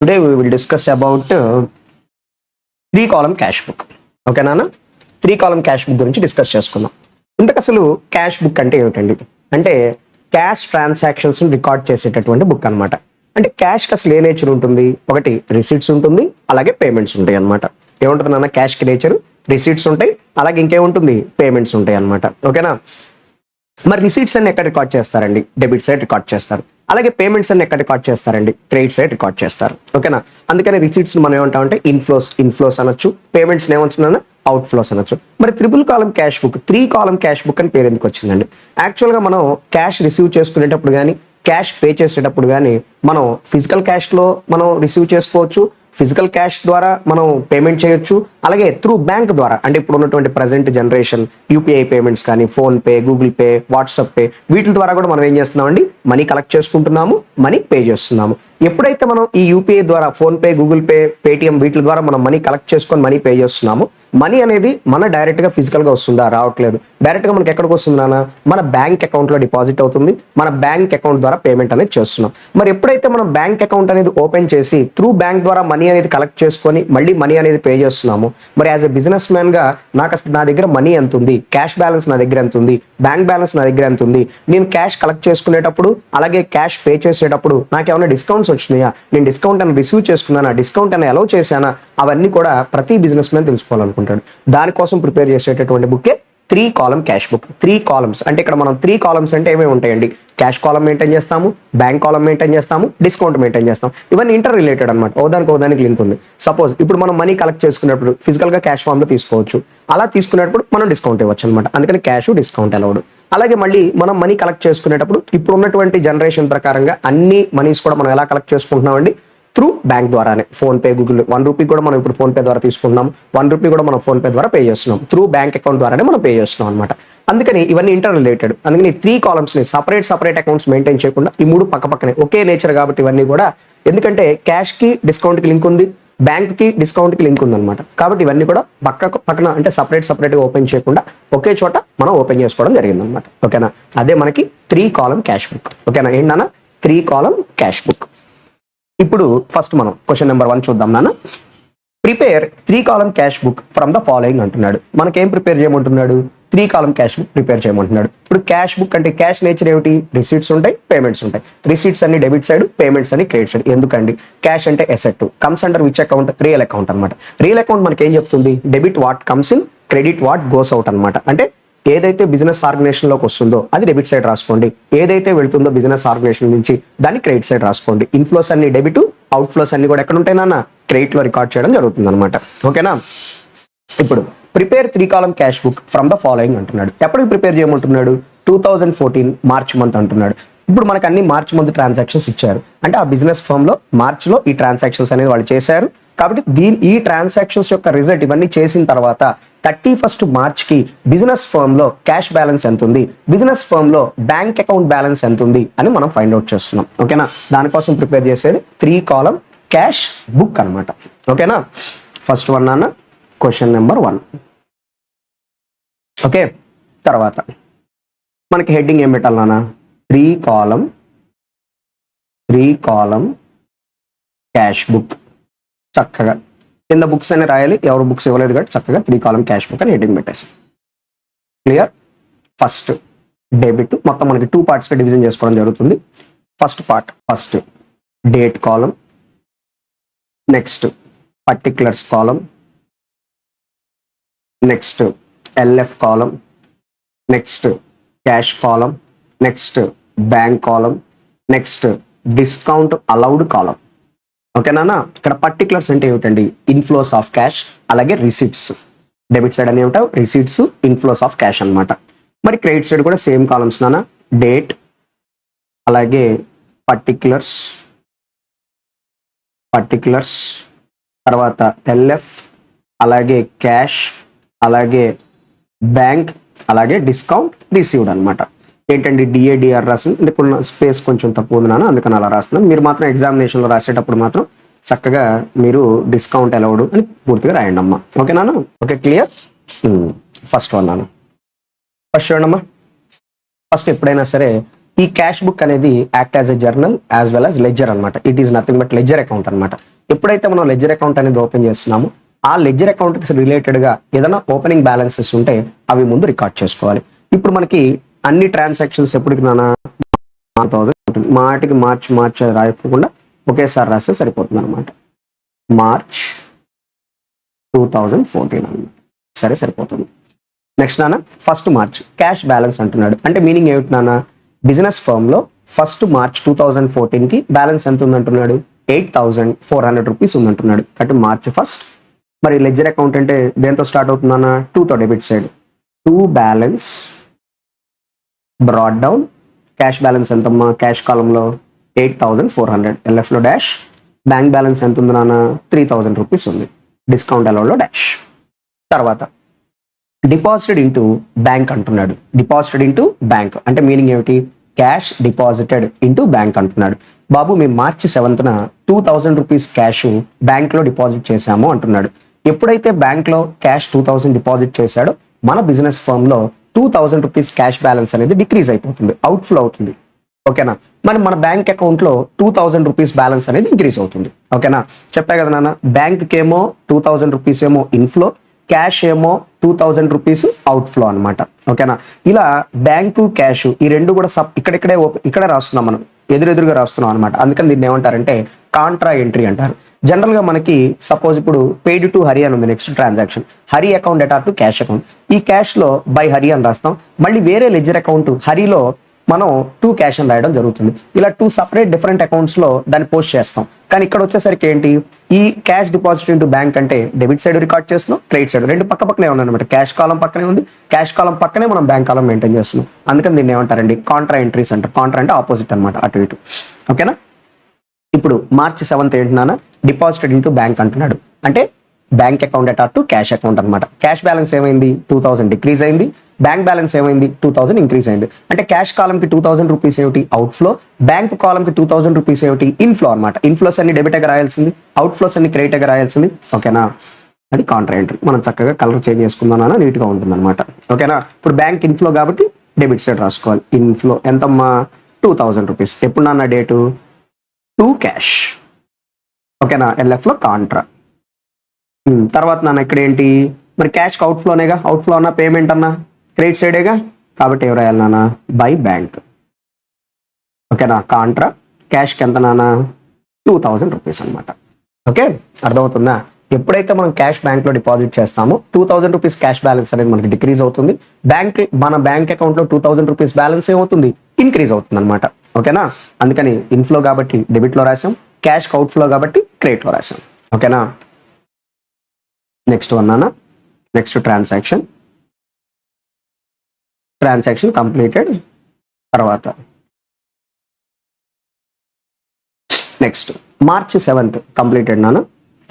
Today we will discuss about 3-column cash book. Okay నాన్న, 3-column cash book గురించి discuss చేసుకుందాం. ఇంతకు అసలు క్యాష్ బుక్ అంటే ఏమిటండి? అంటే క్యాష్ ట్రాన్సాక్షన్స్ రికార్డ్ చేసేటటువంటి బుక్ అనమాట. అంటే క్యాష్కి అసలు ఏ నేచర్ ఉంటుంది? ఒకటి రిసీట్స్ ఉంటుంది, అలాగే పేమెంట్స్ ఉంటాయి అనమాట. ఏముంటుంది నాన్న? క్యాష్కి నేచర్ రిసీట్స్ ఉంటాయి, అలాగే ఇంకేముంటుంది? పేమెంట్స్ ఉంటాయి అనమాట. ఓకేనా? మరి రిసీట్స్ అన్ని ఎక్కడ రికార్డ్ చేస్తారండి? డెబిట్ సైడ్ రికార్డ్ చేస్తారు. అలాగే పేమెంట్స్ అన్ని ఎక్కడ రికార్డ్ చేస్తారండి? క్రెడిట్ సైడ్ రికార్డ్ చేస్తారు. ఓకేనా? అందుకని రిసీట్స్ మనం ఏమంటామంటే ఇన్ఫ్లోస్ అనొచ్చు, పేమెంట్స్ ఏమంటున్నా అవుట్ ఫ్లోస్ అనొచ్చు. మరి 3-column cash book, 3-column cash book అని పేరు ఎందుకు వచ్చిందండి? యాక్చువల్గా మనం క్యాష్ రిసీవ్ చేసుకునేటప్పుడు కానీ క్యాష్ పే చేసేటప్పుడు కానీ మనం ఫిజికల్ క్యాష్లో మనం రిసీవ్ చేసుకోవచ్చు, ఫిజికల్ క్యాష్ ద్వారా మనం పేమెంట్ చేయొచ్చు, అలాగే త్రూ బ్యాంక్ ద్వారా. అంటే ఇప్పుడు ఉన్నటువంటి ప్రజెంట్ జనరేషన్ యూపీఐ పేమెంట్స్ కానీ, PhonePe, Google pay, WhatsApp pay, వీటి ద్వారా కూడా మనం ఏం చేస్తున్నామండి? మనీ కలెక్ట్ చేసుకుంటున్నాము, మనీ పే చేస్తున్నాము. ఎప్పుడైతే మనం ఈ యూపీఐ ద్వారా, ఫోన్పే, గూగుల్ పే, పేటిఎం వీటి ద్వారా మనం మనీ కలెక్ట్ చేసుకొని మనీ పే చేస్తున్నాము, మనీ అనేది మన డైరెక్ట్గా ఫిజికల్గా వస్తుందా? రావట్లేదు. డైరెక్ట్గా మనకి ఎక్కడికి వస్తుందా? మన బ్యాంక్ అకౌంట్లో డిపాజిట్ అవుతుంది, మన బ్యాంక్ అకౌంట్ ద్వారా పేమెంట్ అనేది చేస్తున్నాం. మరి ఎప్పుడైతే మనం బ్యాంక్ అకౌంట్ అనేది ఓపెన్ చేసి త్రూ బ్యాంక్ ద్వారా మనీ అనేది కలెక్ట్ చేసుకొని మళ్ళీ మనీ అనేది పే చేస్తున్నాము, మరి యాజ్ ఎ బిజినెస్ మ్యాన్గా నాకు అసలు నా దగ్గర మనీ ఎంత ఉంది, క్యాష్ బ్యాలెన్స్ నా దగ్గర ఎంత ఉంది, బ్యాంక్ బ్యాలెన్స్ నా దగ్గర ఎంత ఉంది, నేను క్యాష్ కలెక్ట్ చేసుకునేటప్పుడు అలాగే క్యాష్ పే చేసేటప్పుడు నాకు ఏమైనా డిస్కౌంట్స్ వచ్చినాయా, నేను డిస్కౌంట్ అని రిసీవ్ చేసుకున్నానా, డిస్కౌంట్ అని అలౌ చేశానా, అవన్నీ కూడా ప్రతి బిజినెస్ మ్యాన్ తెలుసుకోవాలనుకుంటాడు. దానికోసం ప్రిపేర్ చేసేటటువంటి బుక్కే 3-column క్యాష్ బుక్. 3 columns అంటే ఇక్కడ మనం 3 columns అంటే ఏమేమి ఉంటాయండి? క్యాష్ కాలం మెయింటైన్ చేస్తాము, బ్యాంక్ కాలం మెయింటైన్ చేస్తాము, డిస్కౌంట్ మెయింటైన్ చేస్తాం. ఇవన్నీ ఇంటర్ రిలేటెడ్ అనమాట. ఓదానికి లింక్ ఉంది. సపోజ్ ఇప్పుడు మనం మనీ కలెక్ట్ చేసుకునేటప్పుడు ఫిజికల్గా క్యాష్ ఫామ్లో తీసుకోవచ్చు, అలా తీసుకునేటప్పుడు మనం డిస్కౌంట్ ఇవ్వచ్చు అనమాట. అందుకని క్యాష్ డిస్కౌంట్ అలౌడ్. అలాగే మళ్ళీ మనం మనీ కలెక్ట్ చేసుకునేటప్పుడు ఇప్పుడు ఉన్నటువంటి జనరేషన్ ప్రకారంగా అన్ని మనీస్ కూడా మనం ఎలా కలెక్ట్ చేసుకుంటున్నామండి? త్రూ బ్యాంక్ ద్వారానే. ఫోన్పే, గూగుల్, 1 రూపీ కూడా మనం ఇప్పుడు ఫోన్పే ద్వారా తీసుకుంటున్నాం, 1 రూపీ కూడా మనం ఫోన్పే ద్వారా పే చేస్తున్నాం, త్రూ బ్యాంక్ అకౌంట్ ద్వారానే మనం పే చేస్తున్నాం అనమాట. అందుకని ఇవన్నీ ఇంటర్ రిలేటెడ్. అందుకని 3 columnsని సపరేట్ అకౌంట్స్ మెయింటైన్ చేయకుండా ఈ 3 పక్కనే ఒకే నేచర్ కాబట్టి ఇవన్నీ కూడా, ఎందుకంటే క్యాష్కి డిస్కౌంట్కి లింక్ ఉంది, బ్యాంక్కి డిస్కౌంట్కి లింక్ ఉంది అనమాట. కాబట్టి ఇవన్నీ కూడా పక్కన అంటే సపరేట్గా ఓపెన్ చేయకుండా ఒకే చోట మనం ఓపెన్ చేసుకోవడం జరిగిందనమాట. ఓకేనా? అదే మనకి 3-column క్యాష్ బుక్. ఓకేనా? ఏంటన్నా 3-column క్యాష్ బుక్. ఇప్పుడు ఫస్ట్ మనం క్వశ్చన్ నెంబర్ 1 చూద్దాం నాన్న. Prepare 3-column cash book from the following అంటున్నాడు. మనకేం ప్రిపేర్ చేయమంటున్నాడు? 3-column క్యాష్ బుక్ ప్రిపేర్ చేయమంటున్నాడు. ఇప్పుడు క్యాష్ బుక్ అంటే క్యాష్ నేచర్ ఏమిటి? రిసీట్స్ ఉంటాయి, పేమెంట్స్ ఉంటాయి. రిసీట్స్ అన్ని డెబిట్ సైడ్, పేమెంట్స్ అన్ని క్రెడిట్ సైడ్. ఎందుకండి? క్యాష్ అంటే asset, comes under which account? Real account అనమాట. రియల్ అకౌంట్ మనకి ఏం చెప్తుంది? Debit what comes in, credit what goes out అనమాట. అంటే ఏదైతే బిజినెస్ ఆర్గనైజేషన్లోకి వస్తుందో అది డెబిట్ సైడ్ రాసుకోండి, ఏదైతే వెళ్తుందో బిజినెస్ ఆర్గనైజేషన్ నుంచి దాన్ని క్రెడిట్ సైడ్ రాసుకోండి. ఇన్ఫ్లోస్ అన్ని డెబిట్, అవుట్ ఫ్లోస్ అన్ని కూడా ఎక్కడ ఉంటాయి నాన్న? క్రెడిట్లో రికార్డ్ చేయడం జరుగుతుంది అనమాట. ఓకేనా? ఇప్పుడు prepare 3-column cash book from the following అంటున్నాడు. ఎప్పటికి ప్రిపేర్ చేయమంటున్నాడు? 2014 మార్చ్ మంత్ అంటున్నాడు. ఇప్పుడు మనకు అన్ని మార్చ్ మంత్ ట్రాన్సాక్షన్స్ ఇచ్చారు. అంటే ఆ బిజినెస్ ఫర్మ్లో మార్చ్లో ఈ ట్రాన్సాక్షన్స్ అనేది వాళ్ళు చేశారు. కాబట్టి ఈ ట్రాన్సాక్షన్స్ యొక్క రిజల్ట్ ఇవన్నీ చేసిన తర్వాత 31st మార్చ్కి బిజినెస్ ఫర్మ్లో క్యాష్ బ్యాలెన్స్ ఎంత ఉంది, బిజినెస్ ఫర్మ్లో బ్యాంక్ అకౌంట్ బ్యాలెన్స్ ఎంత ఉంది అని మనం ఫైండ్ అవుట్ చేస్తున్నాం. ఓకేనా? దానికోసం ప్రిపేర్ చేసేది 3-column క్యాష్ బుక్ అనమాట. ఓకేనా? ఫస్ట్ వన్ నాన్న క్వశ్చన్ నెంబర్ 1. ఓకే, తర్వాత మనకి హెడ్డింగ్ ఏం పెట్టాలి నాన్న? 3-column cash book. చక్కగా కింద బుక్స్ అని రాయాలి, ఎవరు బుక్స్ ఇవ్వలేదు కాబట్టి చక్కగా 3-column క్యాష్ బుక్ అని హెడ్డింగ్ పెట్టేసి. క్లియర్? ఫస్ట్ డెబిట్, మొత్తం మనకి 2 partsగా డివిజన్ చేసుకోవడం జరుగుతుంది. ఫస్ట్ పార్ట్, ఫస్ట్ డేట్ కాలం, నెక్స్ట్ పర్టిక్యులర్స్ కాలం, నెక్స్ట్ ఎల్ఎఫ్ కాలం, నెక్స్ట్ క్యాష్ కాలం, నెక్స్ట్ బ్యాంక్ కాలం, నెక్స్ట్ డిస్కౌంట్ అలౌడ్ కాలం. ఓకేనా? ఇక్కడ పర్టిక్యులర్స్ అంటే ఏమిటండి? ఇన్ఫ్లోస్ ఆఫ్ క్యాష్, అలాగే రిసీట్స్. డెబిట్ సైడ్ అని ఏమిటావు? రిసీట్స్, ఇన్ఫ్లోస్ ఆఫ్ క్యాష్ అనమాట. మరి క్రెడిట్ సైడ్ కూడా సేమ్ కాలమ్స్ నాన్న. డేట్, అలాగే పర్టిక్యులర్స్, తర్వాత ఎల్ఎఫ్, అలాగే క్యాష్, అలాగే బ్యాంక్, అలాగే డిస్కౌంట్ రిసీవ్డ్ అనమాట. ఏంటండి డిఏడిఆర్ రాసింది అంటే కొన్ని స్పేస్ కొంచెం తక్కువ ఉంది నాన్న, అందుకని అలా రాస్తున్నాను. మీరు మాత్రం ఎగ్జామినేషన్లో రాసేటప్పుడు మాత్రం చక్కగా మీరు డిస్కౌంట్ అలౌడ్ అని పూర్తిగా రాయండి అమ్మా. ఓకే నాన్న? Okay, clear? ఫస్ట్ వన్ నాన్న, ఫస్ట్ చూడండి అమ్మా. ఫస్ట్ ఎప్పుడైనా సరే ఈ క్యాష్ బుక్ అనేది act as a journal as well as ledger అనమాట. It is nothing but ledger account అనమాట. ఎప్పుడైతే మనం లెడ్జర్ అకౌంట్ అనేది ఓపెన్ చేస్తున్నామో ఆ లెడ్జర్ అకౌంట్ కి రిలేటెడ్ గా ఏదైనా ఓపెనింగ్ బ్యాలెన్సెస్ ఉంటే అవి ముందు రికార్డ్ చేసుకోవాలి. ఇప్పుడు మనకి అన్ని ట్రాన్సాక్షన్స్ ఎప్పటికి నానా 1000 మాటికి మార్చ్ రాయకుండా ఒకేసారి రాస్తే సరిపోతుంది అనమాట. మార్చ్ 2014 అనమాట. సరే సరిపోతుంది. నెక్స్ట్ నాన్న ఫస్ట్ మార్చ్ క్యాష్ బ్యాలెన్స్ అంటున్నాడు. అంటే మీనింగ్ ఏమిటి నాన్న, బిజినెస్ ఫర్మ్ లో ఫస్ట్ మార్చ్ 2014 కి బ్యాలెన్స్ ఎంత ఉందంటున్నాడు, 8400 రూపీస్ ఉందంటున్నాడు. కాబట్టి మార్చ్ ఫస్ట్. మరి లెడ్జర్ అకౌంట్ అంటే దేంతో స్టార్ట్ అవుతుందన్న, 2తో debit side. 2 balance brought down. Cash balance ఎంతమ్మా, క్యాష్ కాలంలో 8400, LF లో డాష్. బ్యాంక్ బ్యాలెన్స్ ఎంత ఉంది నాన్న, 3000 రూపీస్ ఉంది. డిస్కౌంట్ అలౌడ్లో డాష్. తర్వాత డిపాజిటెడ్ ఇంటూ బ్యాంక్ అంటున్నాడు. డిపాజిటెడ్ ఇంటూ బ్యాంక్ అంటే మీనింగ్ ఏమిటి, క్యాష్ డిపాజిటెడ్ ఇంటూ బ్యాంక్ అంటున్నాడు. బాబు మేము మార్చి 7న 2000 రూపీస్ క్యాష్ బ్యాంక్లో డిపాజిట్ చేశాము అంటున్నాడు. ఎప్పుడైతే బ్యాంక్లో క్యాష్ 2000 డిపాజిట్ చేశాడో మన బిజినెస్ ఫర్మ్లో 2000 రూపీస్ క్యాష్ బ్యాలెన్స్ అనేది డిక్రీజ్ అయిపోతుంది, అవుట్ఫ్లో అవుతుంది. ఓకేనా. మరి మన బ్యాంక్ అకౌంట్లో 2000 రూపీస్ బ్యాలెన్స్ అనేది ఇంక్రీజ్ అవుతుంది. ఓకేనా. చెప్పా కదా నాన్న, బ్యాంక్కి ఏమో 2000 రూపీస్ ఏమో ఇన్ఫ్లో, క్యాష్ ఏమో 2000 రూపీస్ అవుట్ఫ్లో అనమాట. ఓకేనా. ఇలా బ్యాంకు క్యాష్ ఈ రెండు కూడా ఇక్కడ రాస్తున్నాం, మనం ఎదురుగా రాస్తున్నాం అనమాట. అందుకని దీన్ని ఏమంటారంటే కాంట్రా ఎంట్రీ అంటారు. జనరల్ గా మనకి సపోజ్ ఇప్పుడు పెయిడ్ టు హరి అని ఉంది, next transaction Hari account అటార్ to cash account. ఈ క్యాష్ లో బై హరి అని రాస్తాం. మళ్ళీ వేరే లెడ్జర్ అకౌంట్ హరిలో మనం 2 క్యాష్ అని రాయడం జరుగుతుంది. ఇలా 2 సపరేట్ డిఫరెంట్ అకౌంట్స్ లో దాన్ని పోస్ట్ చేస్తాం. కానీ ఇక్కడ వచ్చేసరికి ఏంటి, ఈ క్యాష్ డిపాజిట్ ఇంటూ బ్యాంక్ అంటే డెబిట్ సైడ్ రికార్డ్ చేస్తున్నాం, క్రెడిట్ సైడ్ రెండు పక్కనే ఉన్నాయి అనమాట. క్యాష్ కాలం పక్కనే ఉంది, క్యాష్ కాలం పక్కనే మనం బ్యాంక్ కాలం మెయింటైన్ చేస్తున్నాం. అందుకని దీన్ని ఏమంటారండి, కాంట్రా ఎంట్రీస్ అంటారు. కాంట్రా అంటే ఆపోజిట్ అనమాట, అటు ఇటు. ఓకేనా. ఇప్పుడు మార్చి 7th ఏంటన్నా, డిపాజిటెడ్ ఇంటూ బ్యాంక్ అంటున్నాడు. అంటే bank account అటార్ to cash account అనమాట. క్యాష్ బ్యాలెన్స్ ఏమైంది, 2000 డిక్రీజ్ అయింది. బ్యాంక్ బ్యాలెన్స్ ఏమైంది, 2000 ఇంక్రీజ్ అయింది. అంటే క్యాష్ కాలంకి 2000 రూపీస్ ఏమిటి, అవుట్ఫ్లో. బ్యాంక్ కాలంకి 2000 రూపీస్ ఏమిటి, ఇన్ఫ్లో అనమాట. ఇన్ఫ్లోస్ అన్ని డెబిట్గా రాయాల్సింది, అవుట్ఫ్లోస్ అన్ని క్రెడిట్గా రాయాల్సింది. ఓకేనా. అది కాంట్రా ఎంట్రీ. మనం చక్కగా కలర్ చేంజ్ చేసుకుందాం, నీట్గా ఉంటుంది అనమాట. ఓకేనా. ఇప్పుడు బ్యాంక్ ఇన్ఫ్లో కాబట్టి డెబిట్ సైడ్ రాసుకోవాలి. ఇన్ఫ్లో ఎంతమ్మా, 2000 రూపీస్. ఎప్పుడు నాన్న డేటు, 2 క్యాష్. ఓకేనా. LF లో కాంట్రా. తర్వాత నాన్న ఇక్కడ ఏంటి, మరి క్యాష్ అవుట్ఫ్లోనేగా, అవుట్ఫ్లో అన్నా పేమెంట్ అన్నా క్రెడిట్ సైడేగా, కాబట్టి ఎవరు రాయాలి నాన్న, బై బ్యాంక్. ఓకేనా. కాంట్రా క్యాష్కి ఎంత నాన్న, 2000 రూపీస్ అనమాట. ఓకే, అర్థమవుతుందా. ఎప్పుడైతే మనం క్యాష్ బ్యాంక్లో డిపాజిట్ చేస్తామో 2000 రూపీస్ క్యాష్ బ్యాలెన్స్ అనేది మనకి డిక్రీజ్ అవుతుంది. మన బ్యాంక్ అకౌంట్లో 2000 రూపీస్ బ్యాలెన్స్ ఏమవుతుంది, ఇంక్రీజ్ అవుతుంది అనమాట. ఓకేనా. అందుకని ఇన్ఫ్లో కాబట్టి డెబిట్లో రాసాం, క్యాష్ అవుట్ఫ్లో కాబట్టి క్రెడిట్లో రాసాం. ఓకేనా. నెక్స్ట్ వన్ నాన్న, నెక్స్ట్ ట్రాన్సాక్షన్ కంప్లీటెడ్. తర్వాత నెక్స్ట్ మార్చ్ 7th కంప్లీటెడ్ నాన్న.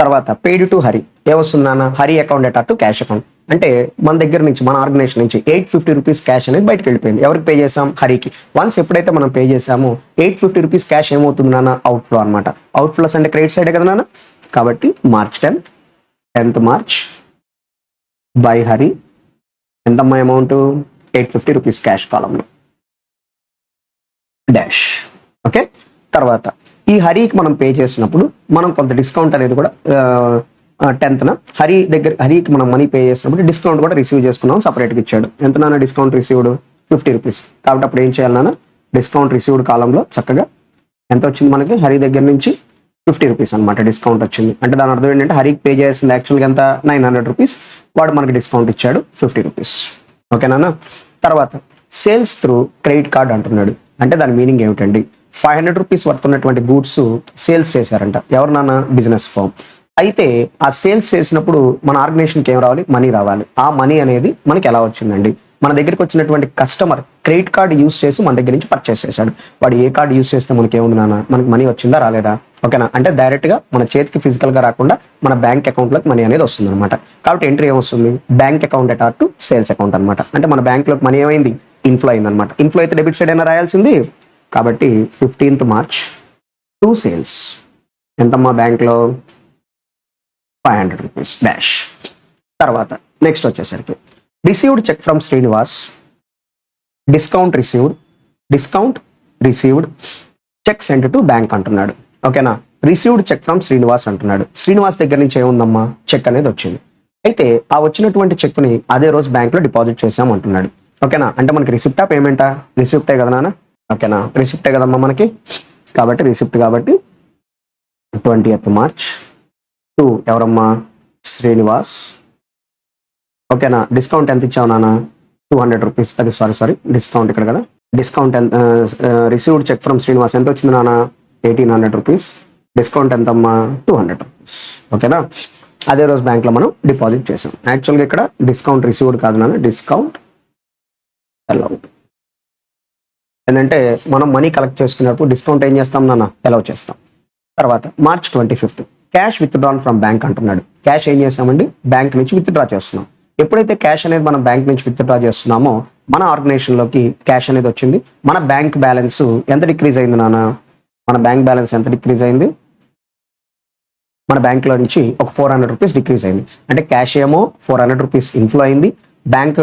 తర్వాత పెయిడ్ టు హరి ఏమొస్తుంది నాన్న, Hari account అటార్ to cash account. అంటే మన దగ్గర నుంచి, మన ఆర్గనైజేషన్ నుంచి 850 రూపీస్ క్యాష్ అనేది బయటకు వెళ్ళిపోయింది. ఎవరికి పే చేసాం, హరికి. వన్స్ ఎప్పుడైతే మనం పే చేసామో 850 రూపీస్ క్యాష్ ఏమవుతుంది నాన్న, అవుట్ఫ్లో అనమాట. అవుట్ఫ్లోస్ అంటే క్రెడిట్ సైడే కదా నాన్న. కాబట్టి March 10th March by Hari ఎంతమ్మా అమౌంట్, 850 రూపీస్ క్యాష్ కాలంలో డాష్. ఓకే. తర్వాత ఈ హరికి మనం పే చేసినప్పుడు మనం కొంత డిస్కౌంట్ అనేది కూడా 10th హరికి మనం మనీ పే చేసినప్పుడు డిస్కౌంట్ కూడా రిసీవ్ చేసుకున్నాం, సపరేట్గా ఇచ్చాడు. ఎంత నాన్న డిస్కౌంట్ రిసీవ్డ్, 50 రూపీస్. కాబట్టి అప్పుడు ఏం చేయాలి నాన్న, డిస్కౌంట్ రిసీవ్డ్ కాలంలో చక్కగా ఎంత వచ్చింది మనకి, హరి దగ్గర నుంచి 50 రూపీస్ అనమాట డిస్కౌంట్ వచ్చింది. అంటే దాని అర్థం ఏంటంటే హరికి పే చేసింది యాక్చువల్గా ఎంత, 900 రూపీస్. వాడు మనకి డిస్కౌంట్ ఇచ్చాడు 50 రూపీస్. ఓకేనా. తర్వాత సేల్స్ త్రూ క్రెడిట్ కార్డ్ అంటున్నాడు. అంటే దాని మీనింగ్ ఏమిటండి, 500 రూపీస్ వర్త్ ఉన్నటువంటి గూడ్స్ సేల్స్ చేశారంట. ఎవరు నాన్న, బిజినెస్ ఫర్మ్. అయితే ఆ సేల్స్ చేసినప్పుడు మన ఆర్గనైజేషన్కి ఏం రావాలి, మనీ రావాలి. ఆ మనీ అనేది మనకి ఎలా వచ్చిందండి, మన దగ్గరికి వచ్చినటువంటి కస్టమర్ క్రెడిట్ కార్డు యూస్ చేసి మన దగ్గర నుంచి పర్చేస్ చేశాడు. వాడు ఏ కార్డు యూస్ చేస్తే మనకి ఏముంది నాన్న, మనకి మనీ వచ్చిందా రాలేదా. ఓకేనా. అంటే డైరెక్ట్గా మన చేతికి ఫిజికల్గా రాకుండా మన బ్యాంక్ అకౌంట్లోకి మనీ అనేది వస్తుంది అనమాట. కాబట్టి ఎంట్రీ ఏమొస్తుంది, bank account అటార్ to sales account అనమాట. అంటే మన బ్యాంక్లోకి మనీ ఏమైంది, ఇన్ఫ్లో అయింది అనమాట. ఇన్ఫ్లో అయితే డెబిట్ సైడ్ అయినా రాయాల్సింది. కాబట్టి 15th మార్చ్ 2 సేల్స్ ఎంతమ్మా, బ్యాంక్లో 500 రూపీస్ డాష్. తర్వాత నెక్స్ట్ వచ్చేసరికి received cheque from Srinivas, discount received, discount received cheque sent to bank అంటున్నాడు. ఓకేనా, రిసీవ్డ్ చెక్ ఫ్రమ్ శ్రీనివాస్ అంటున్నాడు. శ్రీనివాస్ దగ్గర నుంచి ఏముందమ్మా, చెక్ అనేది వచ్చింది. అయితే ఆ వచ్చినటువంటి చెక్ని అదే రోజు బ్యాంక్లో డిపాజిట్ చేసాం అంటున్నాడు. ఓకేనా, అంటే మనకి రిసిప్టా పేమెంటా? రిసిప్టే కదా నాన్న. ఓకేనా, రిసిప్టే కదమ్మా మనకి. కాబట్టి రిసిప్ట్ కాబట్టి 20th March టు ఎవరమ్మా, శ్రీనివాస్. ఓకేనా, డిస్కౌంట్ ఎంత ఇచ్చావు నాన్న? 200 రూపీస్. అది సారీ డిస్కౌంట్ ఇక్కడ కదా. డిస్కౌంట్ ఎంత? రిసీవ్డ్ చెక్ ఫ్రమ్ శ్రీనివాస్ ఎంత వచ్చింది నాన్న? 1800 రూపీస్. డిస్కౌంట్ ఎంతమ్మా? 200 రూపీస్. ఓకేనా, అదే రోజు బ్యాంక్లో మనం డిపాజిట్ చేసాం. యాక్చువల్గా ఇక్కడ డిస్కౌంట్ రిసీవ్డ్ కాదు నాన్న, డిస్కౌంట్ అలౌడ్. ఏంటంటే మనం మనీ కలెక్ట్ చేసుకున్నప్పుడు డిస్కౌంట్ ఏం చేస్తాం నాన్న, అలౌ చేస్తాం. తర్వాత March 25th cash withdrawn from bank అంటున్నాడు. క్యాష్ ఏం చేస్తామండి, బ్యాంక్ నుంచి విత్డ్రా చేస్తున్నాం. ఎప్పుడైతే క్యాష్ అనేది మనం బ్యాంక్ నుంచి విత్డ్రా చేస్తున్నామో మన ఆర్గనైజేషన్లోకి క్యాష్ అనేది వచ్చింది. మన బ్యాంక్ బ్యాలెన్స్ ఎంత డిక్రీజ్ అయింది నాన్న? మన బ్యాంక్ బ్యాలెన్స్ ఎంత డిక్రీజ్ అయింది? మన బ్యాంక్లో నుంచి ఒక 400 రూపీస్ డిక్రీజ్ అయింది. అంటే క్యాష్ ఏమో 400 రూపీస్ ఇన్ఫ్లో అయింది, బ్యాంక్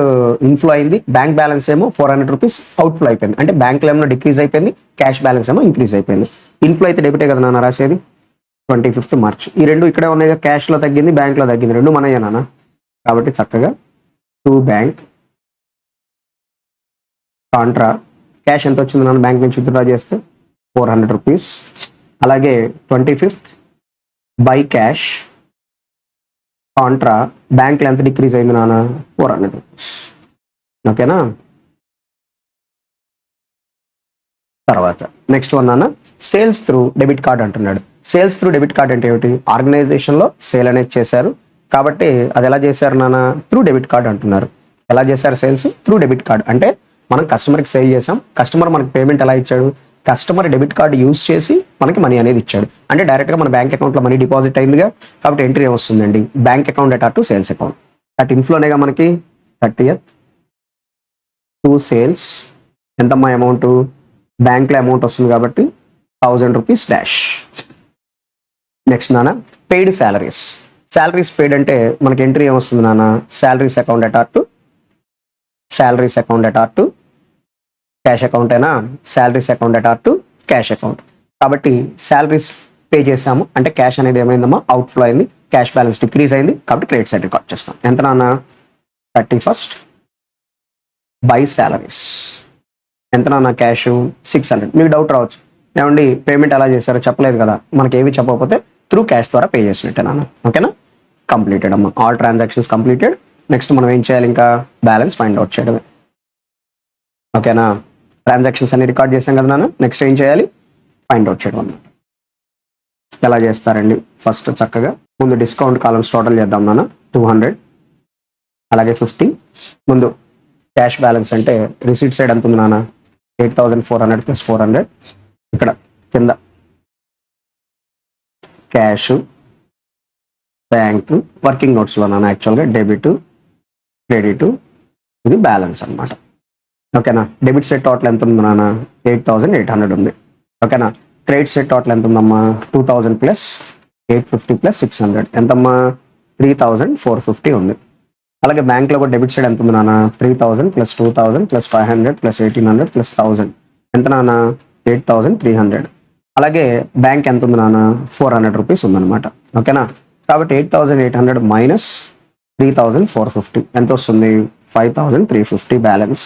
ఇన్ఫ్లో అయింది, బ్యాంక్ బ్యాలెన్స్ ఏమో 400 రూపీస్ అవుట్ఫ్లో అయిపోయింది. అంటే బ్యాంక్లో ఏమో డిక్రీజ్ అయిపోయింది, క్యాష్ బ్యాలెన్స్ ఏమో ఇంక్రీజ్ అయిపోయింది. ఇన్ఫ్లో అయితే డెబిటే కదా నాన్న రాసేది. 25th March ఈ రెండు ఇక్కడే ఉన్నాయి. క్యాష్లో తగ్గింది, బ్యాంక్లో తగ్గింది, రెండు మనయ్యా నాన్న. కాబట్టి చక్కగా టు బ్యాంక్ కాంట్రా క్యాష్ ఎంత వచ్చింది నాన్న బ్యాంక్ నుంచి విత్డ్రా చేస్తే? 400 రూపీస్. అలాగే 25th బై క్యాష్ కాంట్రా బ్యాంక్లో ఎంత డిక్రీజ్ అయింది నాన్న? 400 రూపీస్. ఓకేనా, తర్వాత నెక్స్ట్ వన్ నాన్న, సేల్స్ త్రూ డెబిట్ కార్డ్ అంటున్నాడు. సేల్స్ త్రూ డెబిట్ కార్డ్ అంటే ఏమిటి? ఆర్గనైజేషన్లో సేల్ అనేది చేశారు కాబట్టి అది ఎలా చేశారు నాన్న? త్రూ డెబిట్ కార్డ్ అంటున్నారు. ఎలా చేశారు సేల్స్? Through debit card. అంటే మనం కస్టమర్కి సేల్ చేసాం, కస్టమర్ మనకి పేమెంట్ ఎలా ఇచ్చాడు? కస్టమర్ డెబిట్ కార్డు యూజ్ చేసి మనకి మనీ అనేది ఇచ్చాడు. అంటే డైరెక్ట్గా మన బ్యాంక్ అకౌంట్లో మనీ డిపాజిట్ అయిందిగా, కాబట్టి ఎంట్రీ ఏమొస్తుందండి? Bank account at to sales account. At ఇన్ఫ్లోనేగా మనకి 30th టు సేల్స్ ఎంతమ్మా అమౌంట్? బ్యాంక్లో అమౌంట్ వస్తుంది కాబట్టి 1000 రూపీస్ డాష్. నెక్స్ట్ నాన్న, పెయిడ్ శాలరీస్. శాలరీస్ పెయిడ్ అంటే మనకి ఎంట్రీ ఏమొస్తుంది నాన్న? Salaries account at to salaries account at to cash account అయినా, salaries account at to cash account. కాబట్టి శాలరీస్ పే చేసాము అంటే క్యాష్ అనేది ఏమైందమ్మా? అవుట్ఫ్లో అయింది, క్యాష్ బ్యాలెన్స్ డిక్రీజ్ అయింది కాబట్టి క్రెడిట్ సైడ్ రికార్డ్ చేస్తాం. ఎంత నాన్న? 31st బై శాలరీస్ ఎంత నాన్న? క్యాష్ 600. మీకు డౌట్ రావచ్చు, ఏమండి పేమెంట్ ఎలా చేశారో చెప్పలేదు కదా. మనకి ఏవి చెప్పకపోతే త్రూ క్యాష్ ద్వారా పే చేసినట్టే నాన్న. ఓకేనా, కంప్లీటెడ్ అమ్మా, ఆల్ ట్రాన్సాక్షన్స్ కంప్లీటెడ్. నెక్స్ట్ మనం ఏం చేయాలి? ఇంకా బ్యాలెన్స్ ఫైండ్ అవుట్ చేయడమే. ఓకేనా, ట్రాన్సాక్షన్స్ అన్ని రికార్డ్ చేసాం కదా నాన్న. నెక్స్ట్ ఏం చేయాలి? ఫైండ్ అవుట్ చేయడం అన్నమాట. ఎలా చేస్తారండి? ఫస్ట్ చక్కగా ముందు డిస్కౌంట్ కాలమ్స్ టోటల్ చేద్దాం నాన్న. 200 అలాగే 50. ముందు క్యాష్ బ్యాలెన్స్ అంటే రిసీట్ సైడ్ ఎంత ఉంది నాన్న? 8400 ప్లస్ 400. ఇక్కడ కింద క్యాష్, బ్యాంక్, వర్కింగ్ నోట్స్లో నాన్న యాక్చువల్గా డెబిట్, క్రెడిట్, ఇది బ్యాలెన్స్ అనమాట. ఓకేనా, డెబిట్ సెట్ టోటల్ ఎంత ఉంది నాన్న? 8800 ఉంది. ఓకేనా, క్రెడిట్ సెట్ టోటల్ ఎంత ఉందమ్మా? 2000 ప్లస్ 850 ప్లస్ 600 ఎంతమ్మా? 3450 ఉంది. అలాగే బ్యాంక్లో కూడా డెబిట్ సైడ్ ఎంత ఉంది నాన్న? 3000 ప్లస్ 2000 ప్లస్ 500 ప్లస్ 1800 ప్లస్ 1000 ఎంత నాన్న? 8300. అలాగే బ్యాంక్ ఎంత ఉంది నాన్న? 400 రూపీస్ ఉందన్నమాట. ఓకేనా, కాబట్టి 8800 మైనస్ 3450 ఎంత వస్తుంది? 5350 బ్యాలెన్స్.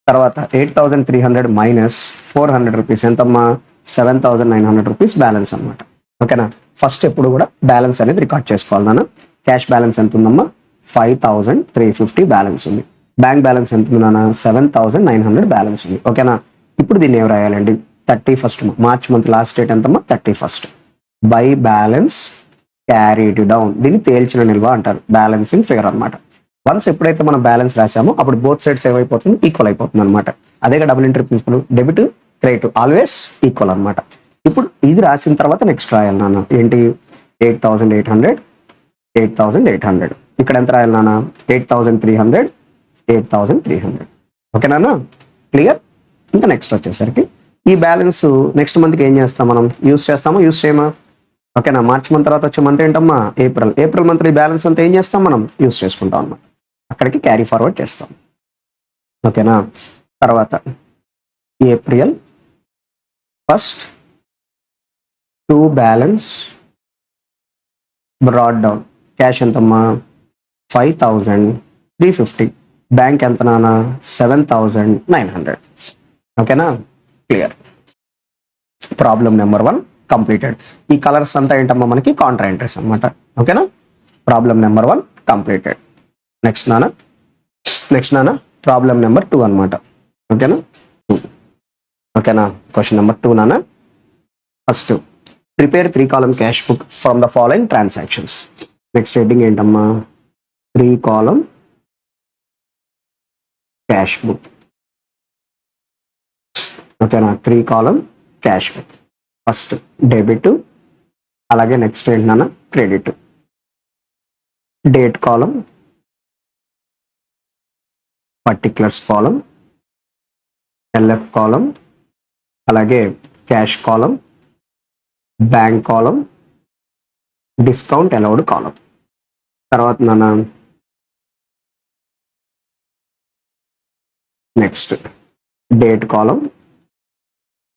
తర్వాత 8300 మైనస్ 400 రూపీస్ ఎంతమ్మా? 7900 రూపీస్ బ్యాలెన్స్ అనమాట. ఓకేనా, ఫస్ట్ ఎప్పుడు కూడా బ్యాలెన్స్ అనేది రికార్డ్ చేసుకోవాలి నాన్న. క్యాష్ బ్యాలెన్స్ ఎంత ఉందమ్మా? 5350 బ్యాలెన్స్ ఉంది. బ్యాంక్ బ్యాలెన్స్ ఎంత ఉంది నాన్న? 7900 బ్యాలెన్స్ ఉంది. ఓకేనా, ఇప్పుడు దీన్ని ఏం రాయాలండి? 31st March month last date ఎంతమ్మా? 31st by balance carried down. దీన్ని తేల్చిన నిల్వ అంటారు, బ్యాలెన్సింగ్ ఫిగర్ అనమాట. వన్స్ ఎప్పుడైతే మనం బ్యాలెన్స్ రాసామో అప్పుడు బోత్ సైడ్స్ ఏమైపోతుంది? ఈక్వల్ అయిపోతుంది అనమాట. అదేగా double entry principle. Debit credit always equal అనమాట. ఇప్పుడు ఇది రాసిన తర్వాత నెక్స్ట్ రాయాలి నాన్న. ఏంటి? 8800 8800. ఇక్కడ ఎంత రాయాలి నాన్న? 8300 8300. ఓకే నాన్న, క్లియర్? ఇంకా నెక్స్ట్ వచ్చేసరికి ఈ బ్యాలెన్స్ నెక్స్ట్ మంత్కి ఏం చేస్తాం మనం? యూస్ చేస్తామా, యూస్ చేయమా? ఓకేనా, మార్చ్ మంత్ తర్వాత వచ్చే మంత్ ఏంటమ్మా? ఏప్రిల్ మంత్ ఈ బ్యాలెన్స్ అంతా ఏం చేస్తాం మనం? యూస్ చేసుకుంటాం అన్నమాట. అక్కడికి క్యారీ ఫార్వర్డ్ చేస్తాం. ఓకేనా, తర్వాత April first to balance brought down. Cash ఎంతమ్మా 5,350. బ్యాంక్ ఎంత నాన్న 7,900. ఓకేనా, క్లియర్. Problem number 1 completed. ఈ కలర్స్ అంతా ఏంటమ్మా మనకి కాంట్రా ఎంట్రీస్ అనమాట. ఓకేనా, ప్రాబ్లం నెంబర్ 1 కంప్లీటెడ్. నెక్స్ట్ నాన్న ప్రాబ్లం నెంబర్ 2 అనమాట. ఓకేనా, ఓకేనా, క్వశ్చన్ నెంబర్ 2 నాన్న. First prepare 3 column cash book from the following transactions. Next heading ఏంటమ్మా 3 కాలమ్ క్యాష్ బుక్. ఓకేనా, 3 column cash book. First debit, అలాగే నెక్స్ట్ ఏంటన్నా credit. Date column, particulars column, LF column, అలాగే cash column, bank column, discount allowed column. తర్వాత నాన్న next date column,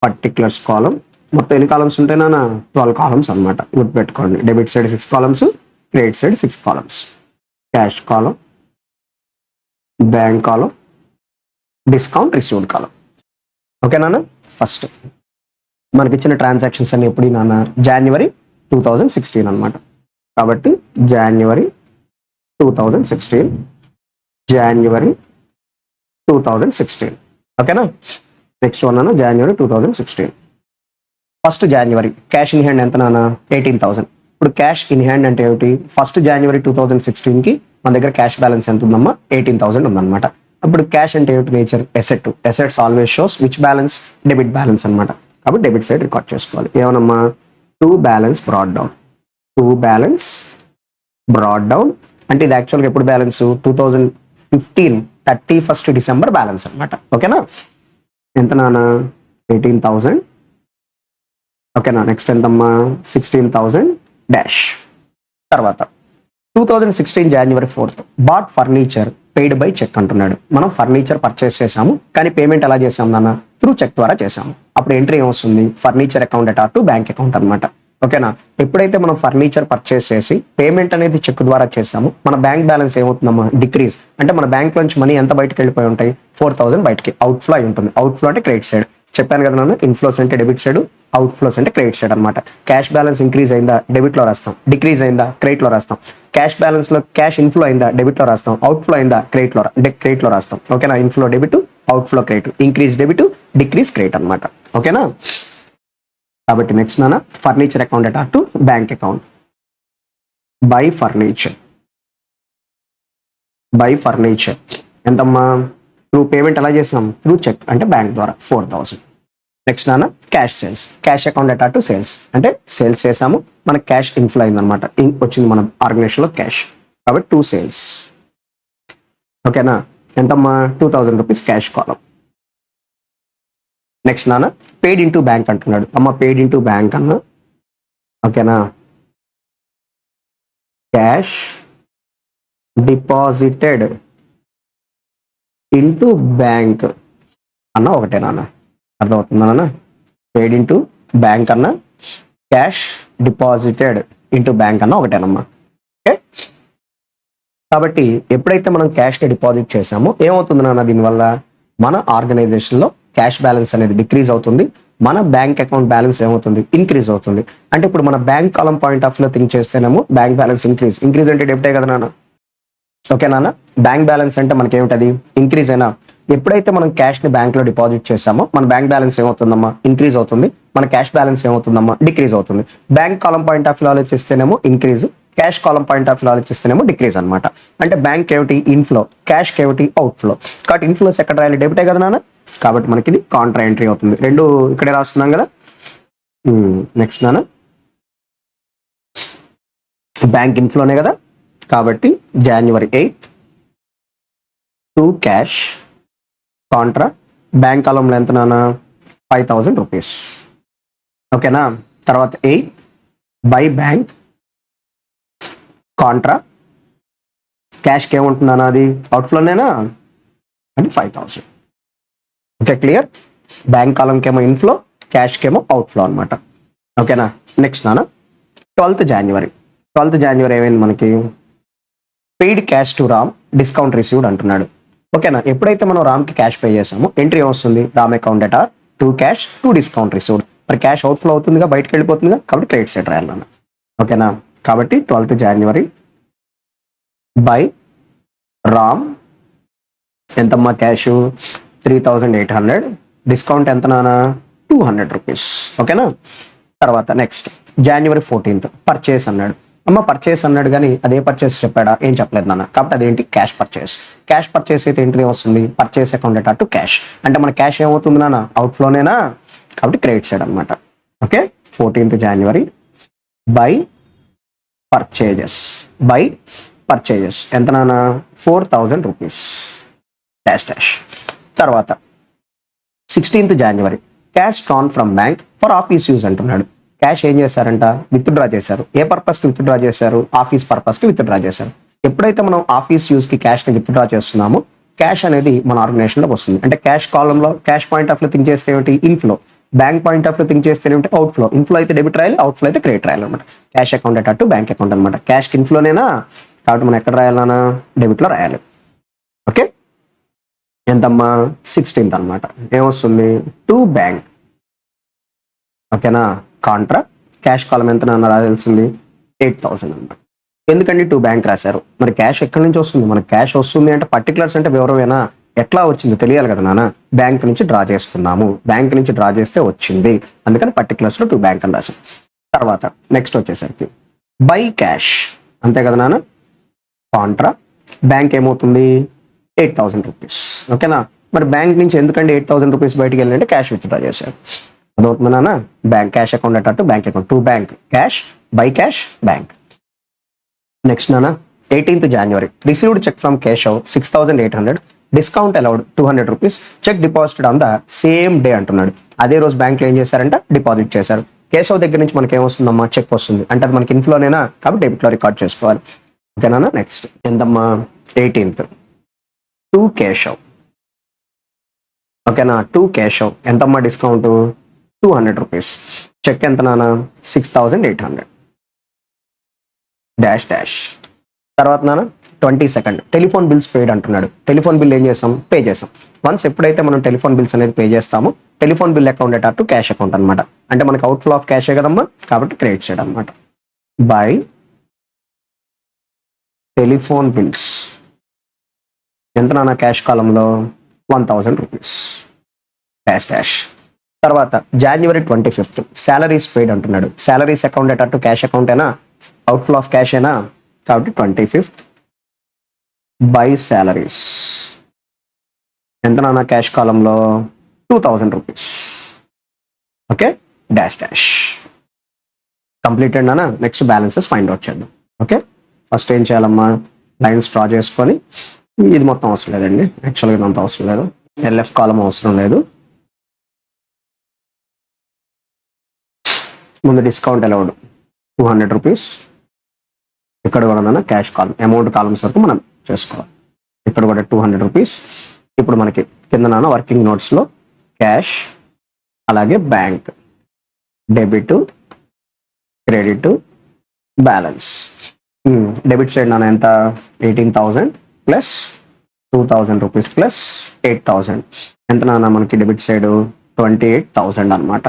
particulars column. మొత్తం ఎన్ని columns ఉంటాయి నాన్న 12 కాలమ్స్ అనమాట. గుర్తుపెట్టుకోండి, debit side 6 columns, credit side 6 columns. Cash column, bank column, discount received column. Okay నాన్న. ఫస్ట్ మనకి ఇచ్చిన ట్రాన్సాక్షన్స్ అన్ని ఎప్పుడు నాన్న జనవరి 2016 అనమాట. కాబట్టి జనవరి 2016, జనవరి 2016. ఓకేనా. నెక్స్ట్ వన్ నాన్న జనవరి 2016. First January cash in hand ఎంత నాన్న 18,000. ఇప్పుడు క్యాష్ ఇన్ హ్యాండ్ అంటే ఏమిటి? ఫస్ట్ జనవరి 2016కి మన దగ్గర క్యాష్ బ్యాలెన్స్ ఎంత ఉందమ్మా 18,000 ఉందన్నమాట. అప్పుడు క్యాష్ అంటే ఏమిటి? Nature asset. Assets always shows which balance? Debit balance అనమాట. కాబట్టి డెబిట్ సైడ్ రికార్డ్ చేసుకోవాలి. ఏమనమ్మా to balance brought down. To balance brought down అంటే ఇది యాక్చువల్గా ఎప్పుడు బ్యాలెన్స్ 2015 31st డిసెంబర్ బ్యాలెన్స్ అనమాట. ఓకేనా. ఎంత నాన్న 18,000. ఓకేనా. నెక్స్ట్ ఎంతమ్మా 16,000 డాష్. తర్వాత 2016 January 4th bought furniture paid by cheque అంటున్నాడు. మనం ఫర్నిచర్ పర్చేస్ చేసాము, కానీ పేమెంట్ ఎలా చేసాం నాన్న? త్రూ చెక్ ద్వారా చేసాము. అప్పుడు ఎంట్రీ ఏమొస్తుంది? Furniture account అటార్ to bank account అనమాట. ఓకేనా. ఎప్పుడైతే మనం ఫర్నిచర్ పర్చేస్ చేసి పేమెంట్ అనేది చెక్ ద్వారా చేసాము, మన బ్యాంక్ బ్యాలెన్స్ ఏమవుతుందమ్మా? డిక్రీజ్. అంటే మన బ్యాంక్ నుంచి మనీ ఎంత బయటకు వెళ్ళిపోయి ఉంటాయి? 4,000 బయటకి అవుట్ ఫ్లో అయి ఉంటుంది. అవుట్ ఫ్లో అంటే క్రెడిట్ సైడ్. చెప్పాను కదా నాన్న, ఇన్ఫ్లోస్ అంటే డెబిట్ సైడ్, అవుట్ ఫ్లోస్ అంటే క్రెడిట్ సైడ్ అనమాట. క్యాష్ బ్యాలెన్స్ ఇంక్రీజ్ అయిందా? డెబిట్ లో రాస్తాం. డిక్రీజ్ అయిందా? క్రెడిట్ లో రాస్తాం. క్యాష్ బ్యాలెన్స్ లో క్యాష్ ఇన్ఫ్లో అయిందా? డెబిట్ లో రాస్తాం. అవుట్ ఫ్లో అయిందా? క్రెడిట్ లో రాస్తాం. ఓకేనా. Inflow debit, out flow credit. Increase debit, decrease credit అనమాట. ఓకేనా. కాబట్టి నెక్స్ట్ నాన్న furniture account అటార్ to bank account. By furniture, by furniture ఎంతమ్మా? త్రూ పేమెంట్ ఎలా చేసాం? త్రూ చెక్ అంటే బ్యాంక్ ద్వారా 4,000. నెక్స్ట్ నాన్న cash sales. Cash account అటార్ to sales అంటే సేల్స్ చేసాము, మనకి క్యాష్ ఇన్ఫ్లో అయిందనమాట. వచ్చింది మన ఆర్గనైజేషన్లో క్యాష్. కాబట్టి 2 సేల్స్. ఓకేనా. ఎంతమ్మా 2,000 రూపీస్ క్యాష్ కాలం. నెక్స్ట్ నాన్న పేడ్ ఇంటూ బ్యాంక్ అంటున్నాడు. అమ్మ పేడ్ ఇంటూ బ్యాంక్ అన్న. ఓకేనా. క్యాష్ డిపాజిటెడ్ ఇంటూ బ్యాంక్ అన్న ఒకటే నాన్న. అర్థమవుతుందా నాన్న? పేడ్ ఇంటూ బ్యాంక్ అన్న, క్యాష్ డిపాజిటెడ్ ఇంటూ బ్యాంక్ అన్న ఒకటేనమ్మా. ఓకే. కాబట్టి ఎప్పుడైతే మనం క్యాష్ని డిపాజిట్ చేసామో ఏమవుతుంది నాన్న? దీనివల్ల మన ఆర్గనైజేషన్లో క్యాష్ బ్యాలెన్స్ అనేది డిక్రీజ్ అవుతుంది, మన బ్యాంక్ అకౌంట్ బ్యాలెన్స్ ఏమవుతుంది? ఇంక్రీజ్ అవుతుంది. అంటే ఇప్పుడు మన బ్యాంక్ కాలం పాయింట్ ఆఫ్ లో థింక్ చేస్తేనేమో బ్యాంక్ బ్యాలెన్స్ ఇంక్రీజ్ అంటే డెబిటే కదా నాన్న. ఓకే నాన్న. బ్యాంక్ బ్యాలెన్స్ అంటే మనకి ఏమిటది? ఇంక్రీజ్ అయినా. ఎప్పుడైతే మనం క్యాష్ని బ్యాంక్లో డిపాజిట్ చేసామో మన బ్యాంక్ బ్యాలెన్స్ ఏమవుతుందమ్మా? ఇంక్రీజ్ అవుతుంది. మన క్యాష్ బ్యాలెన్స్ ఏమవుతుందమ్మా? డిక్రీజ్ అవుతుంది. బ్యాంక్ కాలం పాయింట్ ఆఫ్ లో ఆలోచిస్తేనేమో increase, cash column point of లో ఆలోచిస్తేనేమో డిక్రీజ్ అనమాట. అంటే బ్యాంక్ ఏమిటి? ఇన్ఫ్లో, క్యాష్ ఏమిటి? Outflow. కాబట్టి ఇన్ఫ్లోస్ ఎక్కడ రాయాలి? డెబిటే కదా నాన్న. కాబట్టి మనకి ఇది కాంట్రా ఎంట్రీ అవుతుంది. రెండు ఇక్కడే రాస్తున్నాం కదా. నెక్స్ట్ నాన్న బ్యాంక్ ఇన్ఫ్లోనే కదా. కాబట్టి జనవరి 8th to cash contra bank కాలంలో ఎంత నాన్న 5,000 రూపీస్. ఓకేనా. తర్వాత 8th బై బ్యాంక్ కాంట్రా క్యాష్కి ఏముంటుందా? అది అవుట్ఫ్లోనేనా అంటే 5,000. Okay, clear. బ్యాంక్ కాలంకి ఏమో ఇన్ఫ్లో, క్యాష్కి ఏమో అవుట్ఫ్లో అనమాట. ఓకేనా. నెక్స్ట్ నాన్న 12th January ఏమైంది మనకి, paid cash to Ram, discount received అంటున్నాడు. ఓకేనా. ఎప్పుడైతే మనం రామ్కి క్యాష్ పే చేసామో ఎంట్రీ ఏమొస్తుంది, Ram account data to cash to discount received. మరి క్యాష్ అవుట్ఫ్లో అవుతుందిగా, బయటకు వెళ్ళిపోతుందిగా, కాబట్టి క్రెడిట్ సైడ్ రాయాలి నాన్న. ఓకేనా. కాబట్టి 12th January బై రామ్ ఎంతమ్మా క్యాష్ 3800, డిస్కౌంట్ ఎంత నానా 200 రూపీస్. ఓకేనా. తర్వాత నెక్స్ట్ January 14th పర్చేస్ అన్నాడు. అమ్మ పర్చేస్ అన్నాడు కానీ అదే పర్చేస్ చెప్పాడా, ఏం చెప్పలేదు నాన్న. కాబట్టి అదేంటి, క్యాష్ పర్చేస్ అయితే ఎంట్రీ వస్తుంది, purchase account data to cash. అంటే మన క్యాష్ ఏమవుతుంది నాన్న, అవుట్ఫ్లోనేనా, కాబట్టి క్రెడిట్ సైడ్ అనమాట. Okay. 14th January by purchases ఎంత నాన్న 4000 రూపీస్ డాష్ డాష్. తర్వాత 16th January cash Tron from bank for office use అంటున్నాడు. క్యాష్ ఏం చేశారంట, విత్డ్రా చేశారు. ఏ పర్పస్కి విత్డ్రా చేశారు, ఆఫీస్ పర్పస్కి విత్డ్రా చేశారు. ఎప్పుడైతే మనం ఆఫీస్ యూజ్కి క్యాష్ని విత్డ్రా చేస్తున్నామో క్యాష్ అనేది మన ఆర్గనైజేషన్లోకి వస్తుంది. అంటే క్యాష్ కాలంలో క్యాష్ పాయింట్ ఆఫ్ లో థింక్ చేస్తే ఏమిటి, ఇన్ఫ్లో. బ్యాంక్ పాయింట్ ఆఫ్ లో థింక్ చేస్తే ఏమిటి, అవుట్ఫ్లో. ఇన్ఫ్లో అయితే డెబిట్ రాయాలి, అవుట్ఫ్లో అయితే క్రెడిట్ రాయాలి అనమాట. Cash account data to bank account అనమాట. క్యాష్కి ఇన్ఫ్లోనేనా, కాబట్టి మనం ఎక్కడ రాయాలన్నా డెబిట్లో రాయాలి. ఓకే. ఎంతమ్మా 16th అనమాట. ఏమొస్తుంది, టు బ్యాంక్. ఓకేనా. కాంట్రా క్యాష్ కాలం ఎంత నాన్న రాయాల్సింది 8000 అనమాట. ఎందుకండి టు బ్యాంక్ రాశారు, మరి క్యాష్ ఎక్కడి నుంచి వస్తుంది, మనకి క్యాష్ వస్తుంది అంటే పర్టికులర్స్ అంటే వివరమేనా, ఎట్లా వచ్చింది తెలియాలి కదా నాన్న. బ్యాంక్ నుంచి డ్రా చేసుకున్నాము, బ్యాంక్ నుంచి డ్రా చేస్తే వచ్చింది, అందుకని పర్టికులర్స్లో టు బ్యాంక్ అని రాసాం. తర్వాత నెక్స్ట్ వచ్చేసరికి బై క్యాష్, అంతే కదా నాన్న. కాంట్రా బ్యాంక్ ఏమవుతుంది 8000 రూపీస్. ఓకేనా. మరి బ్యాంక్ నుంచి ఎందుకంటే 8000 రూపీస్ బయటికి వెళ్ళాలంటే క్యాష్ విత్డ్రా చేశారు. అదవుతుంది నాన్న. బ్యాంక్ క్యాష్ అకౌంట్ అటు bank account, to bank cash, by cash bank. Next నాన్న 18th January received cheque from Keshav 6800, discount allowed 200 rupees, cheque deposited on the same day అంటున్నాడు. అదే రోజు బ్యాంక్లో ఏం చేశారంట, డిపాజిట్ చేశారు. కేశవ్ దగ్గర నుంచి మనకి ఏమొస్తుందమ్మా, చెక్ వస్తుంది. అంటే అది మనకి ఇన్ఫ్లోనేనా, కాబట్టి డెబిట్లో రికార్డ్ చేసుకోవాలి. ఓకేనా. నెక్స్ట్ ఎంతమ్మా 18th టు కేశవ్. ఓకేనా. టు కేశవ్ ఎంతమ్మా డిస్కౌంట్ 200 రూపీస్. చెక్ ఎంత నాన్న 6800 డాష్ డాష్. తర్వాత నాన్న 22nd టెలిఫోన్ బిల్స్ పేడ్ అంటున్నాడు. టెలిఫోన్ బిల్ ఏం చేస్తాం, పే చేస్తాం. వన్స్ ఎప్పుడైతే మనం టెలిఫోన్ బిల్స్ అనేది పే చేస్తామో telephone bill account data to cash account అనమాట. అంటే మనకి అవుట్ఫ్లో ఆఫ్ క్యాషే కదమ్మా, కాబట్టి క్రెడిట్ సైడ్ అనమాట. బై టెలిఫోన్ బిల్స్ ఎంత నాన్న క్యాష్ కాలంలో 1000 రూపీస్ డాష్ డాష్. తర్వాత January 25th శాలరీస్ పెయిడ్ అంటున్నాడు. Salaries account data to cash account అయినా, అవుట్ఫ్లో ఆఫ్ క్యాష్ అయినా, కాబట్టి 25th బై శాలరీస్ ఎంత నాన్న క్యాష్ కాలంలో 2000 rupees. Okay dash dash. Completed నాన్న. నెక్స్ట్ బ్యాలెన్సెస్ ఫైండ్ అవుట్ చేద్దాం. ఓకే. ఫస్ట్ ఏం చేయాలమ్మా, లైన్స్ డ్రా చేసుకొని, ఇది మొత్తం అవసరం లేదండి, యాక్చువల్గా ఇదంతా అవసరం లేదు, ఎల్ఎఫ్ కాలం అవసరం లేదు. ముందు డిస్కౌంట్ అలౌడ్ 200 రూపీస్. ఇక్కడ కూడా క్యాష్ కాలం అమౌంట్ కాలమ్స్ వరకు మనం చేసుకోవాలి. ఇక్కడ కూడా 200 రూపీస్. ఇప్పుడు మనకి కింద నాన్న వర్కింగ్ నోట్స్లో క్యాష్, అలాగే bank, debit, credit, balance. Debit side నాన్న ఎంత 18,000 ప్లస్ 2000 రూపీస్ ప్లస్ 8000 ఎంత నాన్న మనకి డెబిట్ సైడ్ 28,000 అనమాట.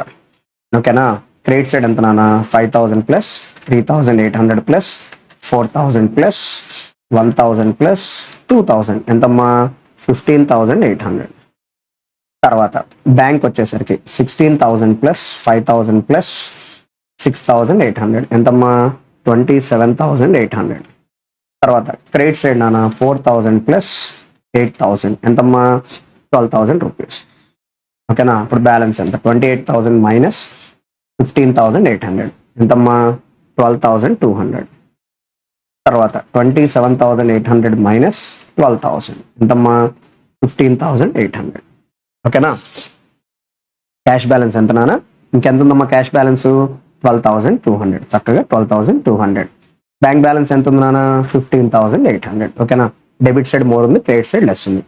ఓకేనా. క్రెడిట్ సైడ్ ఎంత నాన్న 5000 ప్లస్ 3800 ప్లస్ 4000 ప్లస్ 1000 ప్లస్ 2000 ఎంతమ్మా 15,800. తర్వాత బ్యాంక్ వచ్చేసరికి 16,000 ప్లస్ 5000 ప్లస్ 6,800 ఎంతమ్మా 27,800. తర్వాత క్రెడిట్ సైడ్ నాన్న 4000 ప్లస్ 8000 ఎంతమ్మా 12,000 రూపీస్. ఓకేనా. ఇప్పుడు బ్యాలెన్స్ ఎంత 28,000 మైనస్ 15,800 ఎంతమ్మా 12,200. తర్వాత 27,800 మైనస్ 12,000 ఎంతమ్మా 15,800. ఓకేనా. క్యాష్ బ్యాలెన్స్ ఎంత నాన్న, ఇంకెంత ఉందమ్మా క్యాష్ బ్యాలెన్స్ 12,200. చక్కగా 12,200. బ్యాంక్ బ్యాలెన్స్ ఎంత ఉంది నాన్న 15,800. ఓకేనా. డెబిట్ సైడ్ మోర్ ఉంది, క్రెడిట్ సైడ్ లెస్ ఉంది.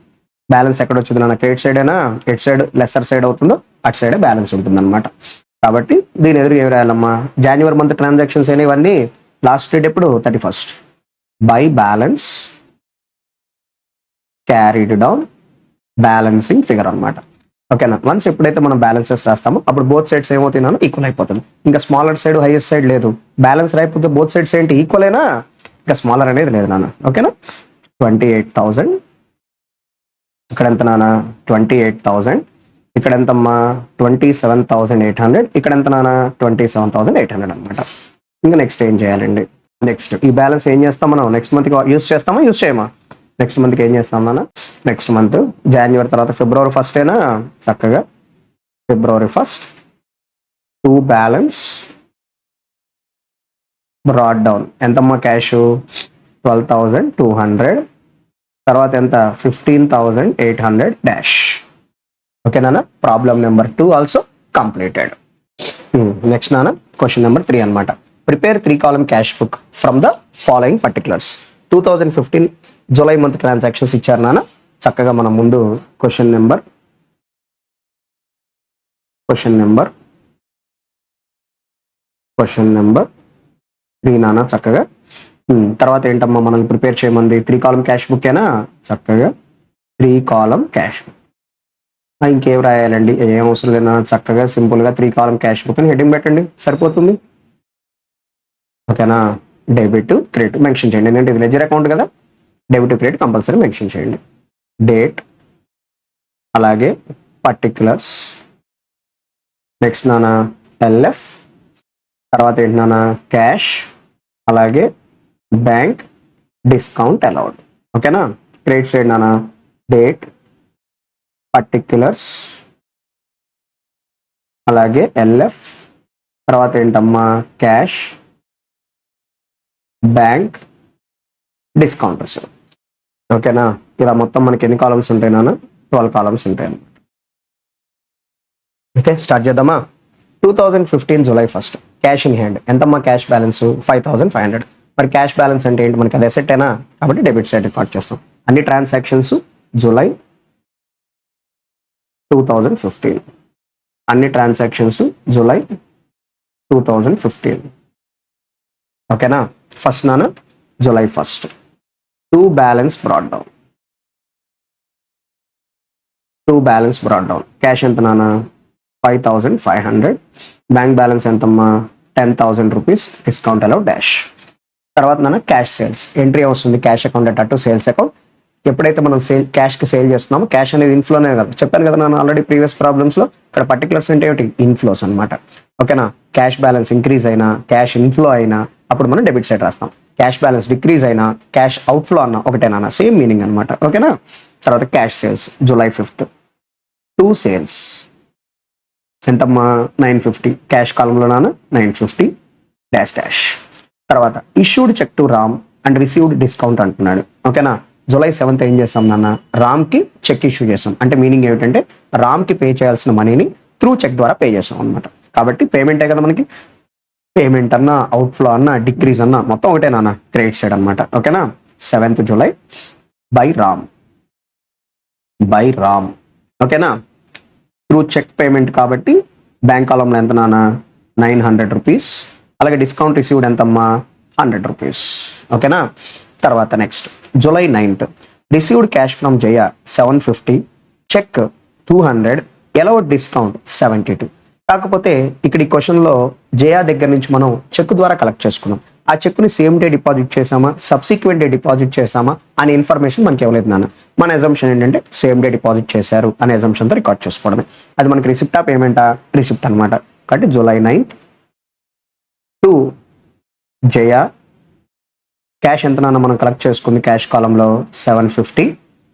బ్యాలెన్స్ ఎక్కడ వచ్చింది నాన్న, క్రెడిట్ సైడ్ అయినా ఎట్ సైడ్ లెస్సర్ సైడ్ అవుతుందో అటు సైడే బ్యాలెన్స్ ఉంటుంది అనమాట. కాబట్టి దీని ఎదురు ఏమి రాయాలమ్మా, జనవరి మంత్ ట్రాన్సాక్షన్స్ అయినా ఇవన్నీ లాస్ట్ డేట్ ఎప్పుడు 31st. By balance carried down balancing figure అనమాట. ఓకేనా. వన్స్ ఎప్పుడైతే మనం బ్యాలెన్సెస్ రాస్తామో అప్పుడు బోత్ సైడ్స్ ఏమవుతున్నానో ఈక్వల్ అయిపోతుంది. ఇంకా స్మాలర్ సైడ్ హైయెస్ట్ సైడ్ లేదు. బ్యాలెన్స్ రాయిపోతే బోత్ సైడ్స్ ఏంటి ఈక్వల్ అయినా, ఇంకా స్మాలర్ అనేది లేదు నాన్న. ఓకేనా. 28,000 ఇక్కడ ఎంత నాన్న 28,000, ఇక్కడ ఎంతమ్మా 27,800, ఇక్కడ ఎంత నాన్న 27,800 అనమాట. ఇంకా నెక్స్ట్ ఏం చేయాలండి, నెక్స్ట్ ఈ బ్యాలెన్స్ ఏం చేస్తాం మనం నెక్స్ట్ మంత్కి యూస్ చేస్తామా యూస్ చేయమా? నెక్స్ట్ మంత్కి ఏం చేస్తాం నాన్న, నెక్స్ట్ మంత్ జనవరి తర్వాత ఫిబ్రవరి 1st అయినా చక్కగా ఫిబ్రవరి 1st to balance brought down ఎంతమ్మా క్యాష్ 12,200, తర్వాత ఎంత 15,800 డాష్. ఓకే నాన్న. Problem number 2 also completed. Next నాన్న క్వశ్చన్ నెంబర్ 3 అనమాట. Prepare 3 column cash book from the following particulars. 2015 July month transactions ఇచ్చారు నాన్న. చక్కగా మనం ముందు క్వశ్చన్ నెంబర్ 3 నాన్న చక్కగా. తర్వాత ఏంటమ్మా మనం ప్రిపేర్ చేయమంది 3 కాలమ్ క్యాష్ బుక్ ఏనా, చక్కగా 3 కాలమ్ క్యాష్ బుక్. ఇంకేం రాయాలండి, ఏం అవసరం లేనా, చక్కగా సింపుల్గా 3 కాలమ్ క్యాష్ బుక్ అని హెడ్డింగ్ పెట్టండి సరిపోతుంది. ఓకేనా. డెబిట్ క్రెడిట్ మెన్షన్ చేయండి, ఎందుకంటే ఇది లెజర్ అకౌంట్ కదా. డెబిట్ క్రెడిట్ కంపల్సరీ మెన్షన్ చేయండి. డేట్ అలాగే పర్టిక్యులర్స్, నెక్స్ట్ నాన్న LF, తర్వాత ఏంటి నాన్న క్యాష్, అలాగే బ్యాంక్ డిస్కౌంట్ అలౌడ్. ఓకేనా. క్రెడిట్ సైడ్ నాన్న డేట్ పర్టిక్యులర్స్ అలాగే LF, తర్వాత ఏంటమ్మా క్యాష్ బ్యాంక్ డిస్కౌంటర్స్. ఓకేనా. ఇలా మొత్తం మనకి ఎన్ని కాలమ్స్ ఉంటాయి నాన్న, 12 కాలమ్స్ ఉంటాయి అన్నమాట. ఓకే స్టార్ట్ చేద్దామా. 2015 July 1st cash in hand ఎంతమ్మా క్యాష్ బ్యాలెన్స్ 5,500. మరి క్యాష్ బ్యాలెన్స్ అంటే ఏంటి, మనకి అది అసెట్ అయినా కాబట్టి డెబిట్ సైడ్ రికార్డ్ చేస్తాం. అన్ని ట్రాన్సాక్షన్స్ జూలై 2015, అన్ని ట్రాన్సాక్షన్స్ జూలై 2015. ఓకేనా. ఫస్ట్ నాన్న July 1st to balance brought down cash ఎంత నాన్న 5,500, బ్యాంక్ బ్యాలెన్స్ ఎంతమ్మా 10,000 రూపీస్, డిస్కౌంట్ అలౌ డాష్. తర్వాత నాన్న క్యాష్ సేల్స్ ఎంట్రీ వస్తుంది, క్యాష్ అకౌంట్ అటు సేల్స్ అకౌంట్. ఎప్పుడైతే మనం క్యాష్కి సేల్ చేస్తున్నామో క్యాష్ అనేది ఇన్ఫ్లోనే కదా, చెప్పాను కదా నేను ఆల్రెడీ ప్రీవియస్ ప్రాబ్లమ్స్లో. ఇక్కడ పర్టికులర్స్ అంటే ఏమిటి, ఇన్ఫ్లోస్ అనమాట. ఓకేనా. క్యాష్ బ్యాలెన్స్ ఇంక్రీజ్ అయినా, క్యాష్ ఇన్ఫ్లో అయినా అప్పుడు మనం డెబిట్ సైడ్ రాస్తాం. క్యాష్ బ్యాలెన్స్ డిక్రీజ్ అయినా, క్యాష్ అవుట్ఫ్లో అన్నా ఒకటేనా, సేమ్ మీనింగ్ అనమాట. ఓకేనా. తర్వాత cash sales July 5th to sales ఎంతమ్మా 950, క్యాష్ కాలంలో నాన్న 950 డాష్ డాష్. తర్వాత issued cheque to Ram and received discount అంటున్నాడు. ఓకేనా. జూలై 7th ఏం చేస్తాం నాన్న, రామ్కి చెక్ ఇష్యూ చేస్తాం. అంటే మీనింగ్ ఏమిటంటే రామ్కి పే చేయాల్సిన మనీని త్రూ చెక్ ద్వారా పే చేస్తాం అనమాట. కాబట్టి పేమెంటే కదా మనకి, పేమెంట్ అన్నా అవుట్ఫ్లో అన్నా డిక్రీజ్ అన్నా మొత్తం ఒకటే నాన్న, క్రెడిట్ సైడ్ అనమాట. ఓకేనా. 7th July by Ram. ఓకేనా. త్రూ చెక్ పేమెంట్ కాబట్టి బ్యాంక్ కాలంలో ఎంత నాన్న 900 రూపీస్, అలాగే డిస్కౌంట్ రిసీవ్డ్ ఎంతమ్మా 100 రూపీస్. ఓకేనా. తర్వాత next July 9th received cash from Jaya 750, cheque 200, allowed discount 72. కాకపోతే ఇక్కడ ఈ క్వశ్చన్లో జయ దగ్గర నుంచి మనం చెక్ ద్వారా కలెక్ట్ చేసుకున్నాం. ఆ చెక్ని సేమ్ డే డిపాజిట్ చేసామా, సబ్సిక్వెంట్ డే డిపాజిట్ చేసామా అనే ఇన్ఫర్మేషన్ మనకి ఇవ్వలేదు నాన్న. మన ఎజంప్షన్ ఏంటంటే సేమ్ డే డిపాజిట్ చేశారు అనే ఎజంప్షన్తో రికార్డ్ చేసుకోవడమే. అది మనకి రిసిప్టా పేమెంటా, రిసిప్ట్ అనమాట. కాబట్టి July 9th to Jaya cash ఎంత నాన్న మనం కలెక్ట్ చేసుకుంది క్యాష్ కాలంలో 750,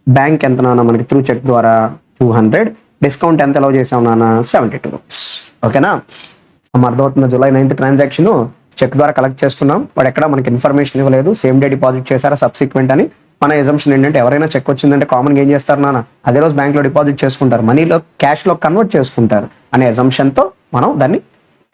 బ్యాంక్ ఎంత నాన్న మనకి త్రూ చెక్ ద్వారా 200, డిస్కౌంట్ ఎంత అలౌ చేసాం నాన్న 72 రూపీస్. ఓకేనా. అర్థమవుతుంది. జూలై 9th ట్రాన్సాక్షన్ చెక్ ద్వారా కలెక్ట్ చేసుకున్నాం, వాడు ఎక్కడ మనకి ఇన్ఫర్మేషన్ ఇవ్వలేదు, సేమ్ డే డిపాజిట్ చేశారా సబ్సిక్వెంట్ అని. మన ఎజంప్షన్ ఏంటంటే ఎవరైనా చెక్ వచ్చిందంటే కామన్గా ఏం చేస్తారు నాన్న, అదే రోజు బ్యాంక్లో డిపాజిట్ చేసుకుంటారు, మనీలో క్యాష్లో కన్వర్ట్ చేసుకుంటారు అనే ఎజంప్షన్తో మనం దాన్ని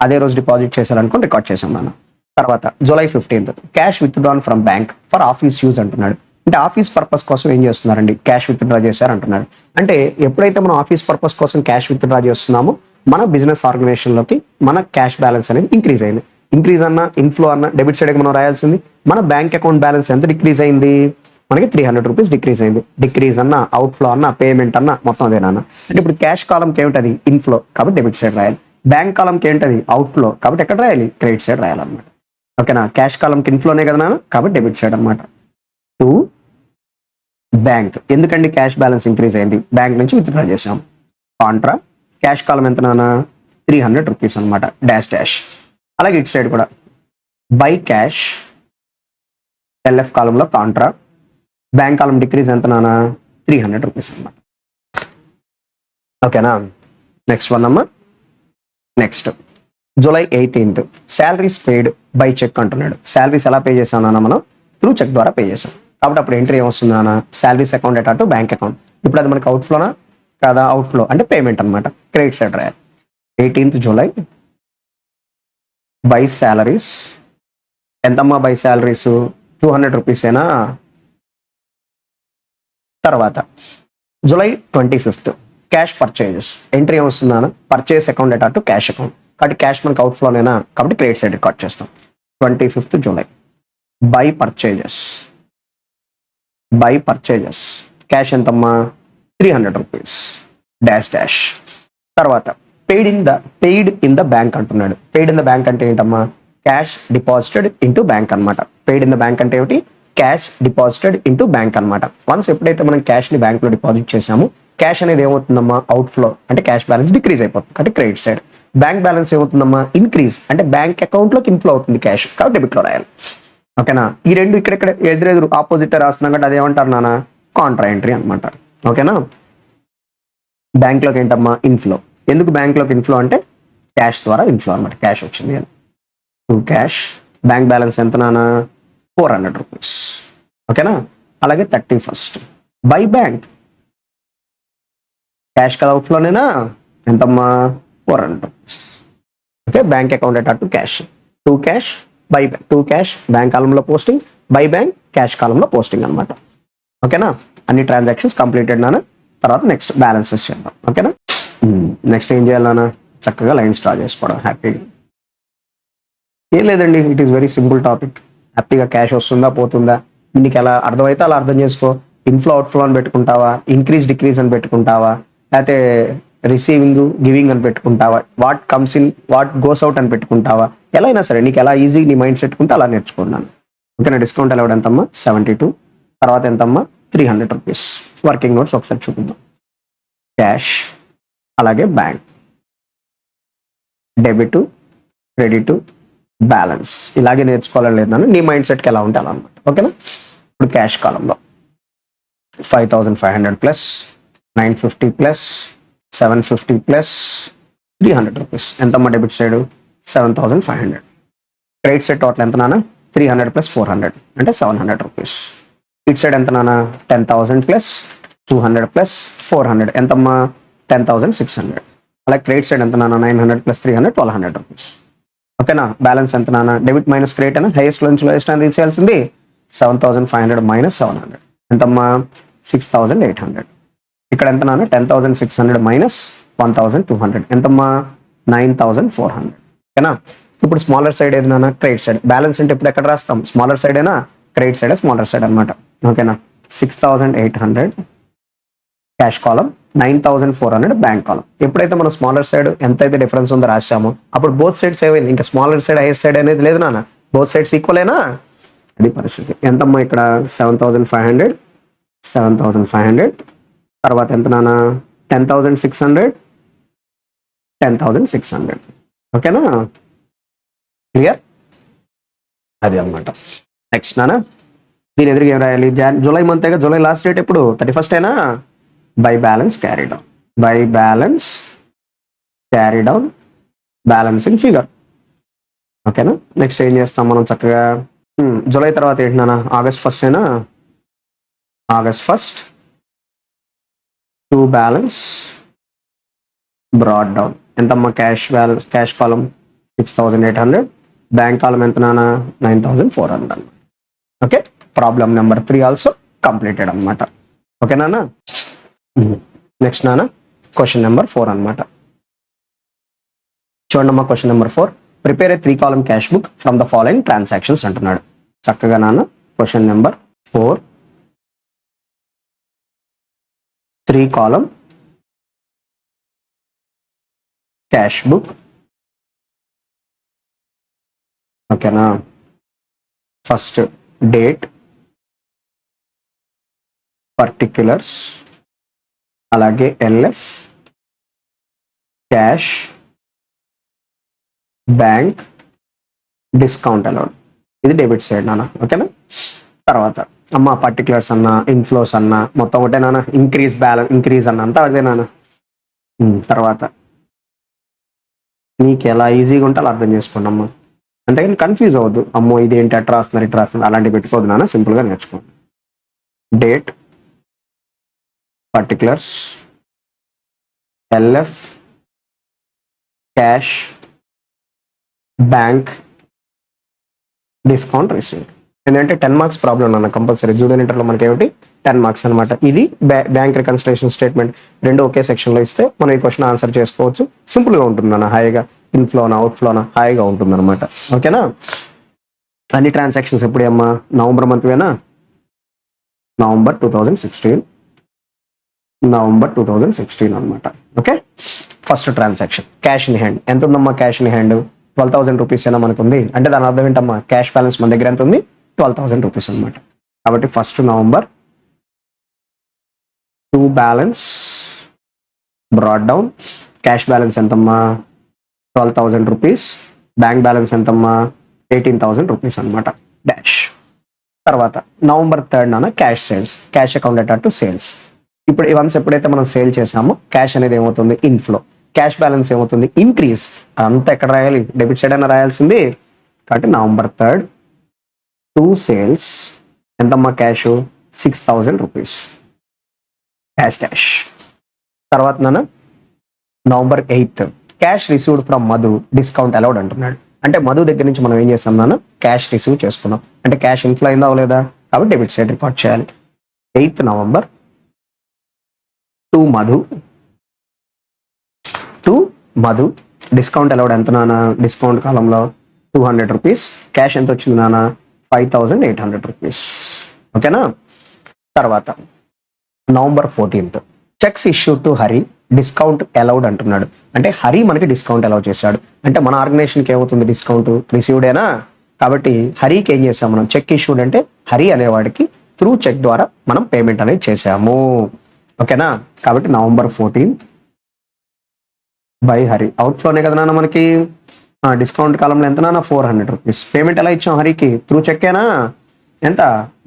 అదే రోజు డిపాజిట్ చేశారనుకుని రికార్డ్ చేసాం నాన్న. తర్వాత July 15th cash withdrawn from bank for office use అంటున్నాడు. అంటే ఆఫీస్ పర్పస్ కోసం ఏం చేస్తున్నారండి, క్యాష్ విత్డ్రా చేశారు అంటున్నాడు. అంటే ఎప్పుడైతే మనం ఆఫీస్ పర్పస్ కోసం క్యాష్ విత్డ్రా చేస్తున్నామో మన బిజినెస్ ఆర్గనైజేషన్లోకి మన క్యాష్ బ్యాలెన్స్ అనేది ఇంక్రీజ్ అయింది. ఇంక్రీజ్ అన్న ఇన్ఫ్లో అన్న డెబిట్ సైడ్కి మనం రాయాల్సింది. మన బ్యాంక్ అకౌంట్ బ్యాలెన్స్ ఎంత డిక్రీజ్ అయింది, మనకి 300 రూపీస్ డిక్రీజ్ అయింది. డిక్రీజ్ అన్న అవుట్ఫ్లో అన్న పేమెంట్ అన్న మొత్తం అదేనా. అంటే ఇప్పుడు క్యాష్ కాలంకి ఏమిటది ఇన్ఫ్లో, కాబట్టి డెబిట్ సైడ్ రాయాలి. బ్యాంక్ కాలంకి ఏంటది అవుట్ఫ్లో, కాబట్టి ఎక్కడ రాయాలి క్రెడిట్ సైడ్ రాయాలన్నమాట. ఓకేనా, క్యాష్ కాలంకి ఇన్ఫ్లోనే కదా నాన్న, కాబట్టి డెబిట్ సైడ్ అనమాట. టు బ్యాంక్, ఎందుకండి క్యాష్ బ్యాలెన్స్ ఇంక్రీజ్ అయింది, బ్యాంక్ నుంచి విత్డ్రా చేసాం. కాంట్రా క్యాష్ కాలం ఎంత నాన్న 300 రూపీస్ అనమాట, డాష్ డాష్. అలాగే ఇటు సైడ్ కూడా బై క్యాష్ ఎల్ఎఫ్ కాలంలో కాంట్రా, బ్యాంక్ కాలం డిక్రీజ్ ఎంత నాన్న 300 రూపీస్ అనమాట. ఓకేనా, నెక్స్ట్ వన్ అమ్మా. Next July 18th salaries paid by cheque అంటున్నాడు. శాలరీస్ ఎలా పే చేసాం నాన్న, మనం త్రూ చెక్ ద్వారా పే చేసాం. కాబట్టి అప్పుడు ఎంట్రీ ఏమొస్తుంది నాన్న, శాలరీస్ అకౌంట్ అటు బ్యాంక్ అకౌంట్. ఇప్పుడు అది మనకి అవుట్ఫ్లోనా కాదా, అవుట్ఫ్లో అంటే పేమెంట్ అనమాట, క్రెడిట్ సైడ్ రాయాలి. 18th జూలై బై శాలరీస్ ఎంతమ్మా, బై శాలరీస్ 200 రూపీసేనా. తర్వాత July 25th cash purchases, entry ఏమొస్తుంది నాన్న, పర్చేస్ అకౌంట్ అటు క్యాష్ అకౌంట్. కాబట్టి క్యాష్ మనకి అవుట్ఫ్లోనేనా, కాబట్టి క్రెడిట్ సైడ్ రికార్డ్ చేస్తాం. 25th July by purchases, by purchases cash ఎంతమ్మా 300 రూపీస్, డాష్ డాష్. తర్వాత పెయిడ్ ఇన్ ద బ్యాంక్ అంటున్నాడు. పెయిడ్ ఇన్ ద బ్యాంక్ అంటే ఏంటమ్మా, క్యాష్ డిపాజిటెడ్ ఇంటూ బ్యాంక్ అనమాట. పెయిడ్ ఇన్ ద బ్యాంక్ అంటే ఏమిటి, క్యాష్ డిపాజిటెడ్ ఇంటూ బ్యాంక్ అనమాట. వన్స్ ఎప్పుడైతే మనం క్యాష్ని బ్యాంక్లో డిపాజిట్ చేసామో క్యాష్ అనేది ఏమవుతుందమ్మా అవుట్ఫ్లో, అంటే క్యాష్ బ్యాలెన్స్ డిక్రీజ్ అయిపోతుంది, అంటే క్రెడిట్ సైడ్. బ్యాంక్ బ్యాలెన్స్ ఏమవుతుందమ్మా ఇంక్రీజ్, అంటే బ్యాంక్ అకౌంట్లోకి ఇన్ఫ్లో అవుతుంది క్యాష్, కాబట్టి డెబిట్లో రాయాలి. ఓకేనా, ఈ రెండు ఇక్కడెక్కడ ఎదురెదురు ఆపోజిట్ రాస్తున్నాం కాబట్టి అదేమంటారు నాన్న కాంట్రా ఎంట్రీ అనమాట. ఓకేనా, బ్యాంక్లోకి ఏంటమ్మా ఇన్ఫ్లో. ఎందుకు బ్యాంక్లోకి ఇన్ఫ్లో అంటే క్యాష్ ద్వారా ఇన్ఫ్లో అనమాట, క్యాష్ వచ్చింది అని. టు క్యాష్ బ్యాంక్ బ్యాలెన్స్ ఎంత నాన్న 400 రూపీస్. ఓకేనా, అలాగే 31st బై బ్యాంక్ క్యాష్ కదా అవుట్ఫ్లోనేనా, ఎంతమ్మా 400 రూపీస్. ఓకే, బ్యాంక్ అకౌంట్ అటు cash. To cash by to cash bank కాలంలో పోస్టింగ్, బై బ్యాంక్ క్యాష్ కాలంలో పోస్టింగ్ అనమాట. ఓకేనా, అన్ని ట్రాన్సాక్షన్స్ కంప్లీటెడ్ నాన్న. తర్వాత నెక్స్ట్ బ్యాలెన్సెస్ చేద్దాం. ఓకేనా, నెక్స్ట్ ఏం చేయాలన్నా, చక్కగా లైన్స్ డ్రా చేసుకోవడం హ్యాపీగా. ఏం లేదండి, it is very simple topic. హ్యాపీగా క్యాష్ వస్తుందా పోతుందా నీకు ఎలా అర్థమైతే అలా అర్థం చేసుకో. ఇన్ఫ్లో అవుట్ఫ్లో అని పెట్టుకుంటావా, ఇంక్రీజ్ డిక్రీజ్ అని పెట్టుకుంటావా, లేకపోతే రిసీవింగ్ గివింగ్ అని పెట్టుకుంటావా, what comes in what goes out అని పెట్టుకుంటావా, ఎలా అయినా సరే నీకు ఎలా ఈజీ నీ మైండ్ సెట్కుంటే అలా నేర్చుకున్నాను. ఓకేనా, డిస్కౌంట్ అలౌడ్ ఎంతమ్మా 72. తర్వాత ఎంతమ్మా 300 రూపీస్. వర్కింగ్ నోట్స్ ఒకసారి చూపిద్దాం. క్యాష్ అలాగే బ్యాంక్, డెబిట్ క్రెడిట్ బ్యాలెన్స్, ఇలాగే నేర్చుకోవాలని లేదు నీ మైండ్ సెట్కి ఎలా ఉంటే అలా అనమాట. ఓకేనా, ఇప్పుడు క్యాష్ కాలంలో 5500 ప్లస్ 950 ప్లస్ 750 ప్లస్ 300 రూపీస్. ఎంతమ్మా debit side 7500. Credit side total ఎంత నాన్న 300 ప్లస్ 400 అంటే 700 రూపీస్. ఇట్ సైడ్ ఎంత నాన్న 10,000 ప్లస్ 200 ప్లస్ 400 ఎంతమ్మా 10,600. అలాగే క్రెడిట్ సైడ్ ఎంత నాన్న 900 ప్లస్ 300 1200 రూపీస్. ఓకేనా, బ్యాలెన్స్ ఎంత నాన్న, డెబిట్ మైనస్ క్రెడిట్ అయినా హైయెస్ట్ నుంచి లోయెస్ట్ అని తీసేయాల్సింది. 7500 మైనస్ 700 ఎంతమ్మా 6800. ఇక్కడ ఎంత నాన్న 10,600 మైనస్ 1200 ఎంతమ్మా 9400. ఓకేనా, ఇప్పుడు స్మాలర్ సైడ్ ఏది నాన్న క్రెడిట్ సైడ్. బ్యాలెన్స్ అంటే ఇప్పుడు ఎక్కడ రాస్తాం, స్మాలర్ సైడ్ అయినా క్రెడిట్ సైడ్ స్మాలర్ సైడ్ అనమాట. ఓకేనా, 6800 క్యాష్ కాలం, 9400 బ్యాంక్ కాలం. ఎప్పుడైతే మనం స్మాలర్ సైడ్ ఎంత అయితే డిఫరెన్స్ ఉందో రాసామో అప్పుడు బోత్ సైడ్స్ ఏమైంది, ఇంకా స్మాలర్ సైడ్ హైయర్ సైడ్ అనేది లేదు నాన్న, బోత్ సైడ్స్ ఈక్వలేనా, అది పరిస్థితి. ఎంతమ్మా ఇక్కడ 7500 తర్వాత ఎంత నాన్న 10,600. ఓకేనా, క్లియర్, అది అనమాట. నెక్స్ట్ నాన్న దీని ఎదురుగా ఏం రాయాలి, July month July last date ఎప్పుడు 31st అయినా. By balance carry down, by balance carry down balance in figure. ఓకేనా, నెక్స్ట్ ఏం చేస్తాం మనం చక్కగా. జూలై తర్వాత ఏంటి నాన్న ఆగస్ట్ 1st అయినా. August 1st to balance brought down ఎంతమ్మా క్యాష్ బ్యాలెన్స్ క్యాష్ కాలం 6800, బ్యాంక్ కాలం ఎంత నాన్న 9400. Okay, problem number 3 also completed అనమాట. ఓకేనా, నెక్స్ట్ నాన్న క్వశ్చన్ నెంబర్ 4 అనమాట. చూడండి question number 4, prepare A 3 column cash book from the following transactions అంటున్నాడు. చక్కగా నాన్న question number 4 3 column cash book. ఓకేనా, ఫస్ట్ డేట్, పర్టిక్యులర్స్, అలాగే LF, cash, bank, discount allowed. ఇది డెబిట్ సైడ్ నాన్న. ఓకేనా, తర్వాత అమ్మ పర్టిక్యులర్స్ అన్న, ఇన్ఫ్లోస్ అన్న మొత్తం ఒకటే నాన్న. ఇంక్రీజ్ అన్న అంతా అదే నాన్న. తర్వాత నీకు ఎలా ఈజీగా ఉంటే అలా అర్థం చేసుకోండి అమ్మ. అంటే కన్ఫ్యూజ్ అవ్వద్దు, అమ్మో ఇది ఏంటి అట్లా రాస్తున్నారు ఇట్లా రాస్తున్నారు అలాంటివి పెట్టుకోవద్దు నాన్న. సింపుల్గా నేర్చుకోండి. Date, particulars, LF, cash, bank, discount received. ఎందుకంటే 10 మార్క్స్ ప్రాబ్లం అన్న కంపల్సరీ. జూనియర్ ఇంటర్లో మనకి ఏమిటి 10 మార్క్స్ అనమాట. ఇది బ్యాంక్ రికన్సిలేషన్ స్టేట్మెంట్ రెండు ఒకే సెక్షన్లో ఇస్తే మనం ఈ క్వశ్చన్ ఆన్సర్ చేసుకోవచ్చు. సింపుల్గా ఉంటుంది అన్న, హాయిగా ఇన్ఫ్లోనా అవుట్ఫ్లోనా హాయిగా ఉంటుంది అనమాట. ఓకేనా, అన్ని ట్రాన్సాక్షన్స్ ఎప్పుడు అమ్మా నవంబర్ మంత్వేనా, నవంబర్ 2016 అనమాట. Okay, first transaction cash in hand. ఎంత ఉందమ్మా క్యాష్ ఇన్ హ్యాండ్? 12,000 రూపీస్ అయినా మనకు ఉంది. అంటే దాని అర్థం ఏంటమ్మా, క్యాష్ బ్యాలెన్స్ మన దగ్గర ఎంత ఉంది? 12,000 రూపీస్ అనమాట. కాబట్టి first November 2 balance brought down. Cash balance ఎంతమ్మా? 12,000 రూపీస్. బ్యాంక్ బ్యాలెన్స్ ఎంతమ్మా? 18,000 రూపీస్ అనమాట డాష్. తర్వాత నవంబర్ 3 నాన్న cash sales, cash account at to sales. ఇప్పుడు వన్స్ ఎప్పుడైతే మనం సేల్ చేసామో క్యాష్ అనేది ఏమవుతుంది? ఇన్ఫ్లో. క్యాష్ బ్యాలెన్స్ ఏమవుతుంది? ఇంక్రీజ్. అదంతా ఎక్కడ రాయాలి? డెబిట్ సైడ్ అయినా రాయాల్సింది. కాబట్టి నవంబర్ 3 2 సేల్స్ ఎంతమ్మా? Cash 6,000 rupees dash dash. తర్వాత నాన్న November 8 cash received from Madhu, discount allowed అంటున్నాడు. అంటే మధు దగ్గర నుంచి మనం ఏం చేస్తాం నాన్న? క్యాష్ రిసీవ్ చేసుకున్నాం. అంటే క్యాష్ ఇన్ఫ్లో అయిందా అవ్వలేదా? కాబట్టి డెబిట్ సైడ్ రికార్డ్ చేయాలి. 8 నవంబర్ 2 మధు, డిస్కౌంట్ అలౌడ్ ఎంత నాన్న? డిస్కౌంట్ కాలంలో 200 రూపీస్. క్యాష్ ఎంత వచ్చింది నాన్న? 5,800 రూపీస్. ఓకేనా, తర్వాత November 14 checks issue to Hari, discount allowed అంటున్నాడు. అంటే హరి మనకి డిస్కౌంట్ అలౌ చేశాడు. అంటే మన ఆర్గనైజేషన్కి ఏమవుతుంది? డిస్కౌంట్ రిసీవ్డేనా. కాబట్టి హరికి ఏం చేసాం మనం? చెక్ ఇష్యూడ్ అంటే హరి అనేవాడికి త్రూ చెక్ ద్వారా మనం పేమెంట్ అనేది చేసాము. ఓకేనా, కాబట్టి నవంబర్ 14 బై హరి. అవుట్ఫ్లోనే కదా నాన్న మనకి. డిస్కౌంట్ కాలంలో ఎంత నాన్న? 400 రూపీస్. పేమెంట్ ఎలా ఇచ్చాం హరికి? త్రూ చెక్కేనా? ఎంత?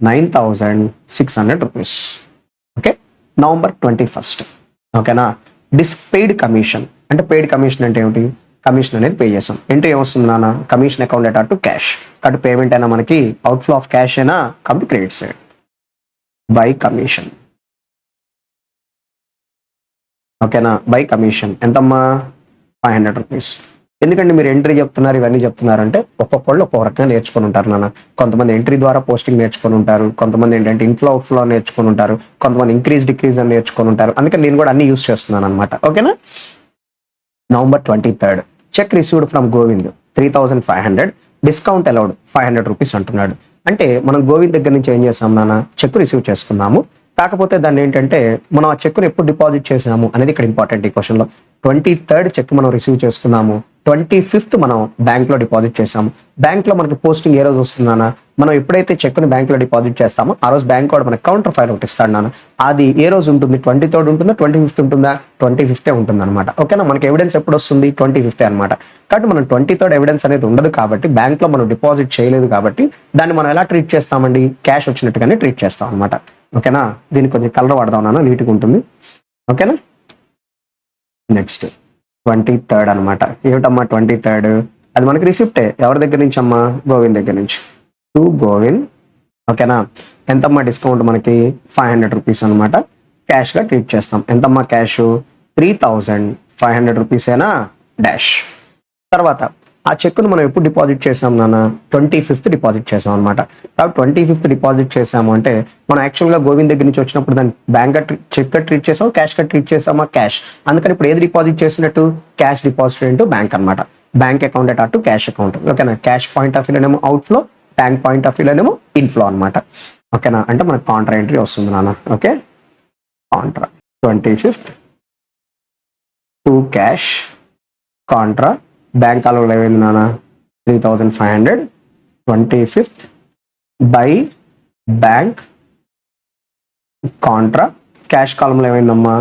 9,600 రూపీస్. ఓకే, నవంబర్ 21 ఓకేనా పెయిడ్ కమిషన్. అంటే పెయిడ్ కమిషన్ అంటే ఏమిటి? కమిషన్ అనేది పే చేసాం. ఎంట్రీ ఏమొస్తుంది నాన్న? Commission account at to cash. కాబట్టి పేమెంట్ అయినా మనకి అవుట్ఫ్లో ఆఫ్ క్యాష్ అయినా కాబట్టి క్రెడిట్ సైడ్ బై కమిషన్. ఓకేనా, బై కమిషన్ ఎంతమ్మా? 500 రూపీస్. ఎందుకంటే మీరు ఎంట్రీ చెప్తున్నారు, ఇవన్నీ చెప్తున్నారంటే ఒక్కొక్కళ్ళు ఒక్కొక్క రకంగా నేర్చుకొని ఉంటారు నాన్న. కొంతమంది ఎంట్రీ ద్వారా పోస్టింగ్ నేర్చుకొని ఉంటారు, కొంతమంది ఏంటంటే ఇన్ఫ్లో అవుట్ఫ్లో నేర్చుకొని ఉంటారు, కొంతమంది ఇంక్రీజ్ డిక్రీజ్ అని నేర్చుకొని ఉంటారు. అందుకని నేను కూడా అన్ని యూస్ చేస్తున్నాను అనమాట. ఓకేనా, November 23 check received from Govind 3,500, discount allowed 500 rupees అంటున్నాడు. అంటే మనం గోవింద్ దగ్గర నుంచి ఏం చేసాం నాన్న? చెక్ రిసీవ్ చేసుకున్నాము. కాకపోతే దాన్ని ఏంటంటే మనం ఆ చెక్ను ఎప్పుడు డిపాజిట్ చేసాము అనేది ఇక్కడ ఇంపార్టెంట్. ఈ క్వశ్చన్లో 23 చెక్ మనం రిసీవ్ చేసుకున్నాము, 25th మనం బ్యాంక్లో డిపాజిట్ చేసాము. బ్యాంక్లో మనకి పోస్టింగ్ ఏ రోజు వస్తుందన్నా? మనం ఎప్పుడైతే చెక్ని బ్యాంక్లో డిపాజిట్ చేస్తామో ఆ రోజు బ్యాంక్ వాడు మనకి కౌంటర్ ఫైల్ ఒకటి ఇస్తాడు నాన్న. అది ఏ రోజు ఉంటుంది? 23rd ఉంటుందా, 25th ఉంటుందా? 25th ఉంటుంది అనమాట. ఓకేనా, మనకి ఎవిడెన్స్ ఎప్పుడు వస్తుంది? 25th అనమాట. కాబట్టి మనం 23rd ఎవిడెన్స్ అనేది ఉండదు కాబట్టి బ్యాంక్లో మనం డిపాజిట్ చేయలేదు కాబట్టి దాన్ని మనం ఎలా ట్రీట్ చేస్తామండి? క్యాష్ వచ్చినట్టుగానే ట్రీట్ చేస్తాం అనమాట. ఓకేనా, దీనికి కొంచెం కలర్ వాడదాం నాన్న, నీట్గా ఉంటుంది. ఓకేనా, నెక్స్ట్ 23rd అనమాట. ఏమిటమ్మా 23rd? అది మనకి రిసిప్టే. ఎవరి దగ్గర నుంచి అమ్మా? గోవింద్ దగ్గర నుంచి. టు గోవింద్. ఓకేనా, ఎంతమ్మా డిస్కౌంట్ మనకి? 500 రూపీస్ అనమాట. క్యాష్గా ట్రీట్ చేస్తాం. ఎంతమ్మా క్యాష్? 3,500 రూపీసేనా డాష్. తర్వాత ఆ చెక్ను మనం ఎప్పుడు డిపాజిట్ చేసాం నాన్న? 25th డిపాజిట్ చేసాం అనమాట. కాబట్టి 25th డిపాజిట్ చేసాము అంటే మనం యాక్చువల్గా గోవింద్ దగ్గర నుంచి వచ్చినప్పుడు దాన్ని బ్యాంక్గా చెక్గా ట్రీట్ చేసాం, క్యాష్గా ట్రీట్ చేసామా? క్యాష్. అందుకని ఇప్పుడు ఏది డిపాజిట్ చేసినట్టు? క్యాష్ డిపాజిట్ ఇంటూ బ్యాంక్ అనమాట. Bank account at to cash account. ఓకేనా, క్యాష్ పాయింట్ ఆఫ్ వ్యూలోనేమో అవుట్ఫ్లో, బ్యాంక్ పాయింట్ ఆఫ్ వ్యూలోనేమో ఇన్ఫ్లో అనమాట. ఓకేనా, అంటే మనకు కాంట్రా ఎంట్రీ వస్తుంది నాన్న. Okay, contra 25th to cash contra bank కాలంలో ఏమైంది నాన్న 3500. 25th by bank Contra cash కాలంలో ఏమైందమ్మా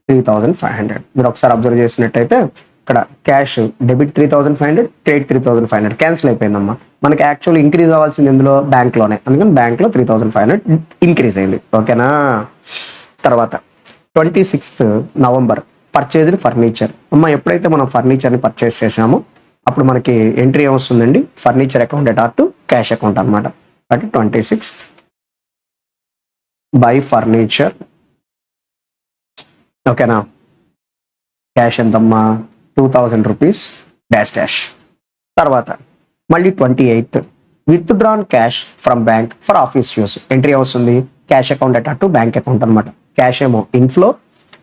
3500. మీరు ఒకసారి అబ్జర్వ్ చేసినట్టయితే ఇక్కడ క్యాష్ డెబిట్ 3500, క్రెడిట్ 3500 క్యాన్సిల్ అయిపోయిందమ్మా. మనకి యాక్చువల్ ఇంక్రీజ్ అవ్వాల్సింది ఎందులో బ్యాంక్లోనే, అందుకని బ్యాంక్లో 3500 ఇంక్రీజ్ అయింది. ఓకేనా, తర్వాత 26th నవంబర్ పర్చేజ్డ్ ఫర్నిచర్. అమ్మ ఎప్పుడైతే మనం ఫర్నిచర్ని పర్చేస్ చేసామో అప్పుడు మనకి ఎంట్రీ ఏమొస్తుందండి, furniture account at to cash account అనమాట. అంటే 26th బై ఫర్నిచర్. ఓకేనా, క్యాష్ ఎంతమ్మా 2000 రూపీస్ డాష్ డాష్. తర్వాత మళ్ళీ 28th withdrawn cash from bank for office use. Entry వస్తుంది cash account at to bank account అనమాట. క్యాష్ ఏమో ఇన్ఫ్లో,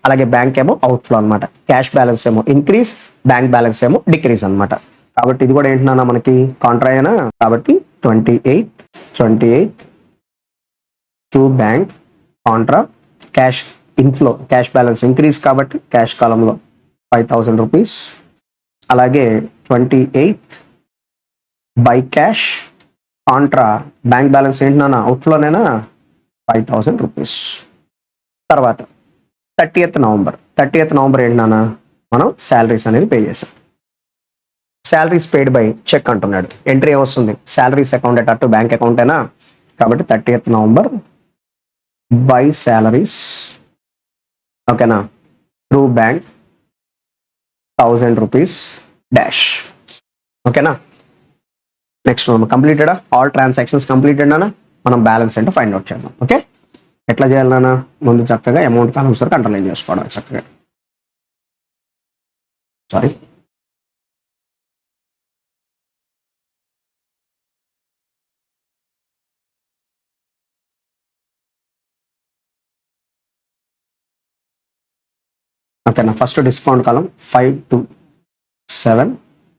అలాగే బ్యాంక్ ఏమో అవుట్ఫ్లో అనమాట. క్యాష్ బ్యాలెన్స్ ఏమో ఇంక్రీజ్, బ్యాంక్ బ్యాలెన్స్ ఏమో డిక్రీజ్ అనమాట. కాబట్టి ఇది కూడా ఏంటన్నా మనకి కాంట్రా అయినా. కాబట్టి 28th to bank Contra cash inflow, cash balance increase కాబట్టి క్యాష్ కాలంలో 5000 రూపీస్. అలాగే 28th by cash contra bank balance ఏంటన్నా అవుట్ఫ్లోనేనా 5000 రూపీస్. తర్వాత 30th నవంబర్ ఏంటన్నా మనం శాలరీస్ అనేది పే చేసాం. శాలరీస్ పెయిడ్ బై చెక్ అంటున్నాడు. ఎంట్రీ ఏమొస్తుంది salaries account at to bank account అయినా. కాబట్టి 30th నవంబర్ బై శాలరీస్. ఓకేనా, త్రూ బ్యాంక్ 1000 రూపీస్ డాష్. ఓకేనా, నెక్స్ట్ మనం కంప్లీటెడా, ఆల్ ట్రాన్సాక్షన్స్ కంప్లీటెడ్ నానా. మనం బ్యాలెన్స్ ఏంటో ఫైండ్ అవుట్ చేద్దాం. ఓకే, ఎట్లా చేయాలి నాన్న, ముందు చక్కగా అమౌంట్ కాలమ్స్ వరకు అండర్లైన్ చేసుకోవడం చక్కగా. సారీ, ఓకేనా. ఫస్ట్ డిస్కౌంట్ కాలం 5 to 7,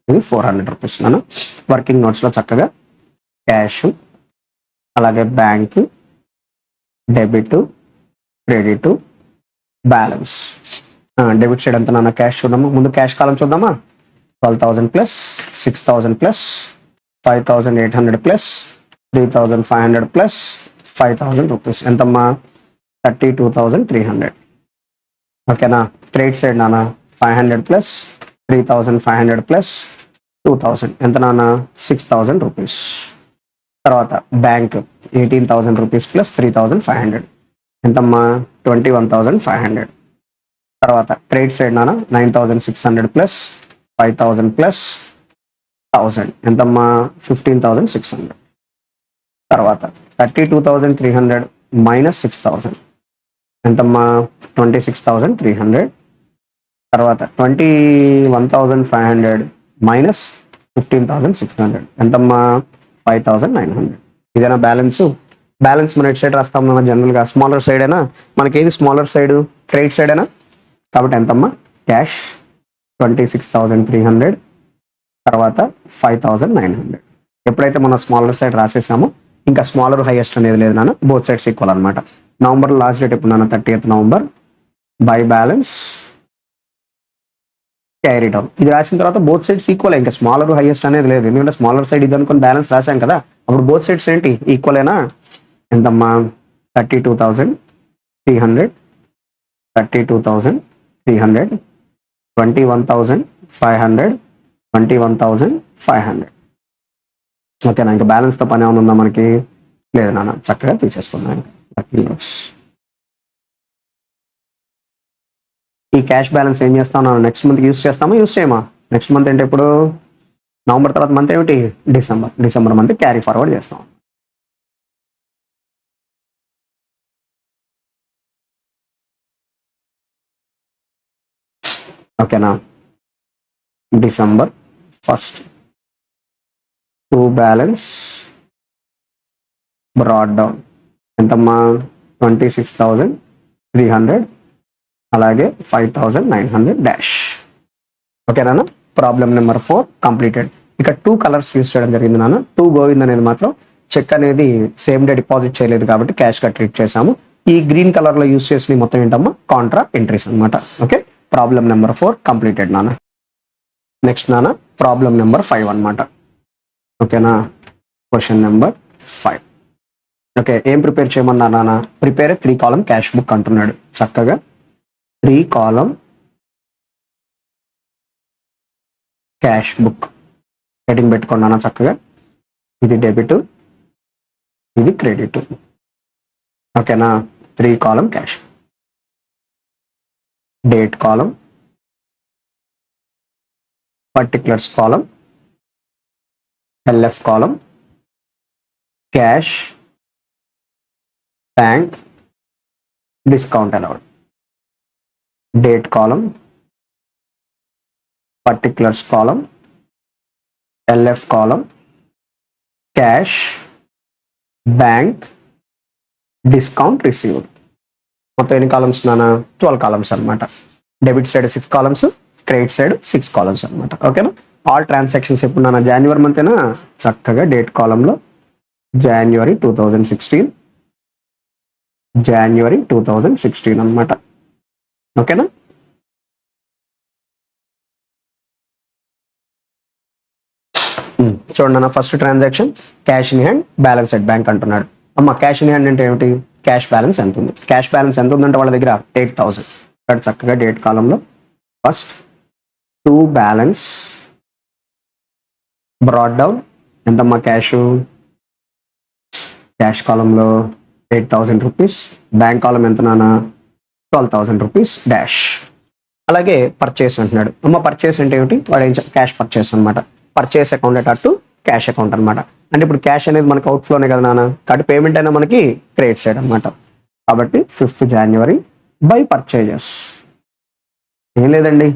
ఇది 400 రూపీస్ నాన్న. వర్కింగ్ నోట్స్లో చక్కగా క్యాష్, అలాగే bank, debit, credit, balance. Debit side ఎంత నాన్న క్యాష్ చూద్దామా. ముందు క్యాష్ కాలం చూద్దామా. 12,000 plus 6,000 plus 5,800 plus 3,500 plus 5,000 rupees ఎంతమ్మా 32,300. ఓకేనా. క్రెడిట్ సైడ్ నాన్న 500 ప్లస్ 3,500 ప్లస్ 2,000 ఎంత నాన్న 6,000 రూపీస్. తర్వాత బ్యాంక్ 18,000 రూపీస్ ప్లస్ 3,500 ఎంతమ్మా 21,500. తర్వాత క్రెడిట్ సైడ్ నాన్న 9,600 ప్లస్ 5,000 ప్లస్ 1,000 ఎంతమ్మా 15,600. తర్వాత 32,300 మైనస్ 6,000 ఎంతమ్మా 26,300. తర్వాత 21,500 మైనస్ 15,600 ఎంతమ్మా 5,900. ఇదేనా బ్యాలెన్స్. బ్యాలెన్స్ మన ఎట్ సైడ్ రాస్తాం మన జనరల్గా స్మాలర్ సైడ్ అయినా. మనకి ఏది స్మాలర్ సైడ్ క్రెడిట్ సైడ్ అయినా. కాబట్టి ఎంతమ్మా క్యాష్ 26,300 తర్వాత 5,900. ఎప్పుడైతే మనం స్మాలర్ సైడ్ రాసేసామో ఇంకా స్మాలర్ హైయెస్ట్ అనేది లేదు నాన్న, బోత్ సైడ్స్ ఈక్వల్ అనమాట. నవంబర్ లాస్ట్ డేట్ ఎప్పుడు నాన్న 30th November. By balance carry down. ఇది రాసిన తర్వాత బోత్ సైడ్స్ ఈక్వల్, ఇంకా స్మాలర్ హైయెస్ట్ అనేది లేదు. ఎందుకంటే స్మాలర్ సైడ్ ఇది అనుకుని బ్యాలెన్స్ రాసాం కదా, అప్పుడు బోత్ సైడ్స్ ఏంటి ఈక్వలేనా. ఎంతమ్మా 32,300 32,300 21,500 21,500. ఓకేనా. ఇంకా బ్యాలెన్స్తో పని ఏమైనా ఉందా మనకి, లేదు నాన్న, చక్కగా తీసేసుకుందాం. ఈ క్యాష్ బ్యాలెన్స్ ఏం చేస్తాం నాన్న నెక్స్ట్ మంత్కి యూస్ చేస్తామా యూస్ చేయమా. నెక్స్ట్ మంత్ అంటే ఇప్పుడు నవంబర్ తర్వాత మంత్ ఏమిటి డిసెంబర్ మంత్ క్యారీ ఫార్వర్డ్ చేస్తాం. ఓకేనా. December 1st to balance brought down ఎంతమ్మా 26,300 అలాగే 5,900 డాష్. ఓకేనా. Problem number 4 completed. ఇక్కడ 2 కలర్స్ యూస్ చేయడం జరిగింది నాన్న. 2 గోవింద్ అనేది మాత్రం చెక్ అనేది సేమ్ డే డిపాజిట్ చేయలేదు కాబట్టి క్యాష్ గా ట్రీట్ చేసాము. ఈ గ్రీన్ కలర్ లో యూస్ చేసిన మొత్తం ఏంటమ్మా కాంట్రా ఎంట్రీస్ అనమాట. ఓకే, ప్రాబ్లం నెంబర్ 4 కంప్లీటెడ్ నాన్న. నెక్స్ట్ నాన్న ప్రాబ్లం నెంబర్ 5 అనమాట. ఓకేనా, క్వశ్చన్ నెంబర్ 5. ఓకే, ఏం ప్రిపేర్ చేయమన్నా నాన్న? ప్రిపేర్ 3 కాలమ్ క్యాష్ బుక్ అంటున్నాడు. చక్కగా 3 కాలమ్ క్యాష్ బుక్ హెడింగ్ పెట్టుకున్నానా చక్కగా. ఇది డెబిట్, ఇది క్రెడిట్. ఓకేనా, 3 column cash. Date column, particulars column, LF column, cash, bank, discount allowed. Date column, particulars column, LF column, cash, bank, discount received. మొత్తం ఎన్ని columns నానా? 12 columns అనమాట. Debit side 6 columns, credit side 6 columns అనమాట. ఓకేనా, all transactions ఎప్పుడు నాన్న? జనవరి మంతేనా? చక్కగా date కాలంలో జనవరి 2016, జనవరి 2016 అనమాట. ఓకేనా, చూడండి అన్న, first transaction cash in hand, balance at bank అంటున్నాడు. అమ్మ క్యాష్ ఇన్ హ్యాండ్ అంటే ఏమిటి? క్యాష్ బ్యాలెన్స్ ఎంత ఉంది? క్యాష్ బ్యాలెన్స్ ఎంత ఉందంటే వాళ్ళ దగ్గర 8,000. ఇక్కడ చక్కగా డేట్ కాలంలో first to balance brought down ఎంతమ్మా క్యాష్? క్యాష్ కాలంలో 8,000 రూపీస్. బ్యాంక్ కాలం ఎంత నాన్న? 12,000 రూపీస్ డాష్. అలాగే పర్చేస్ అంటున్నాడు. అమ్మ పర్చేస్ అంటే ఏమిటి? వాడు ఏం క్యాష్ పర్చేస్ అనమాట. పర్చేస్ అకౌంట్ అటు క్యాష్ అకౌంట్ అనమాట. అంటే ఇప్పుడు క్యాష్ అనేది మనకి అవుట్ఫ్లోనే కదా నాన్న, కాబట్టి పేమెంట్ అయినా మనకి క్రెడిట్ సైడ్ అనమాట. కాబట్టి 5th జనవరి బై పర్చేజెస్. ఏం లేదండి,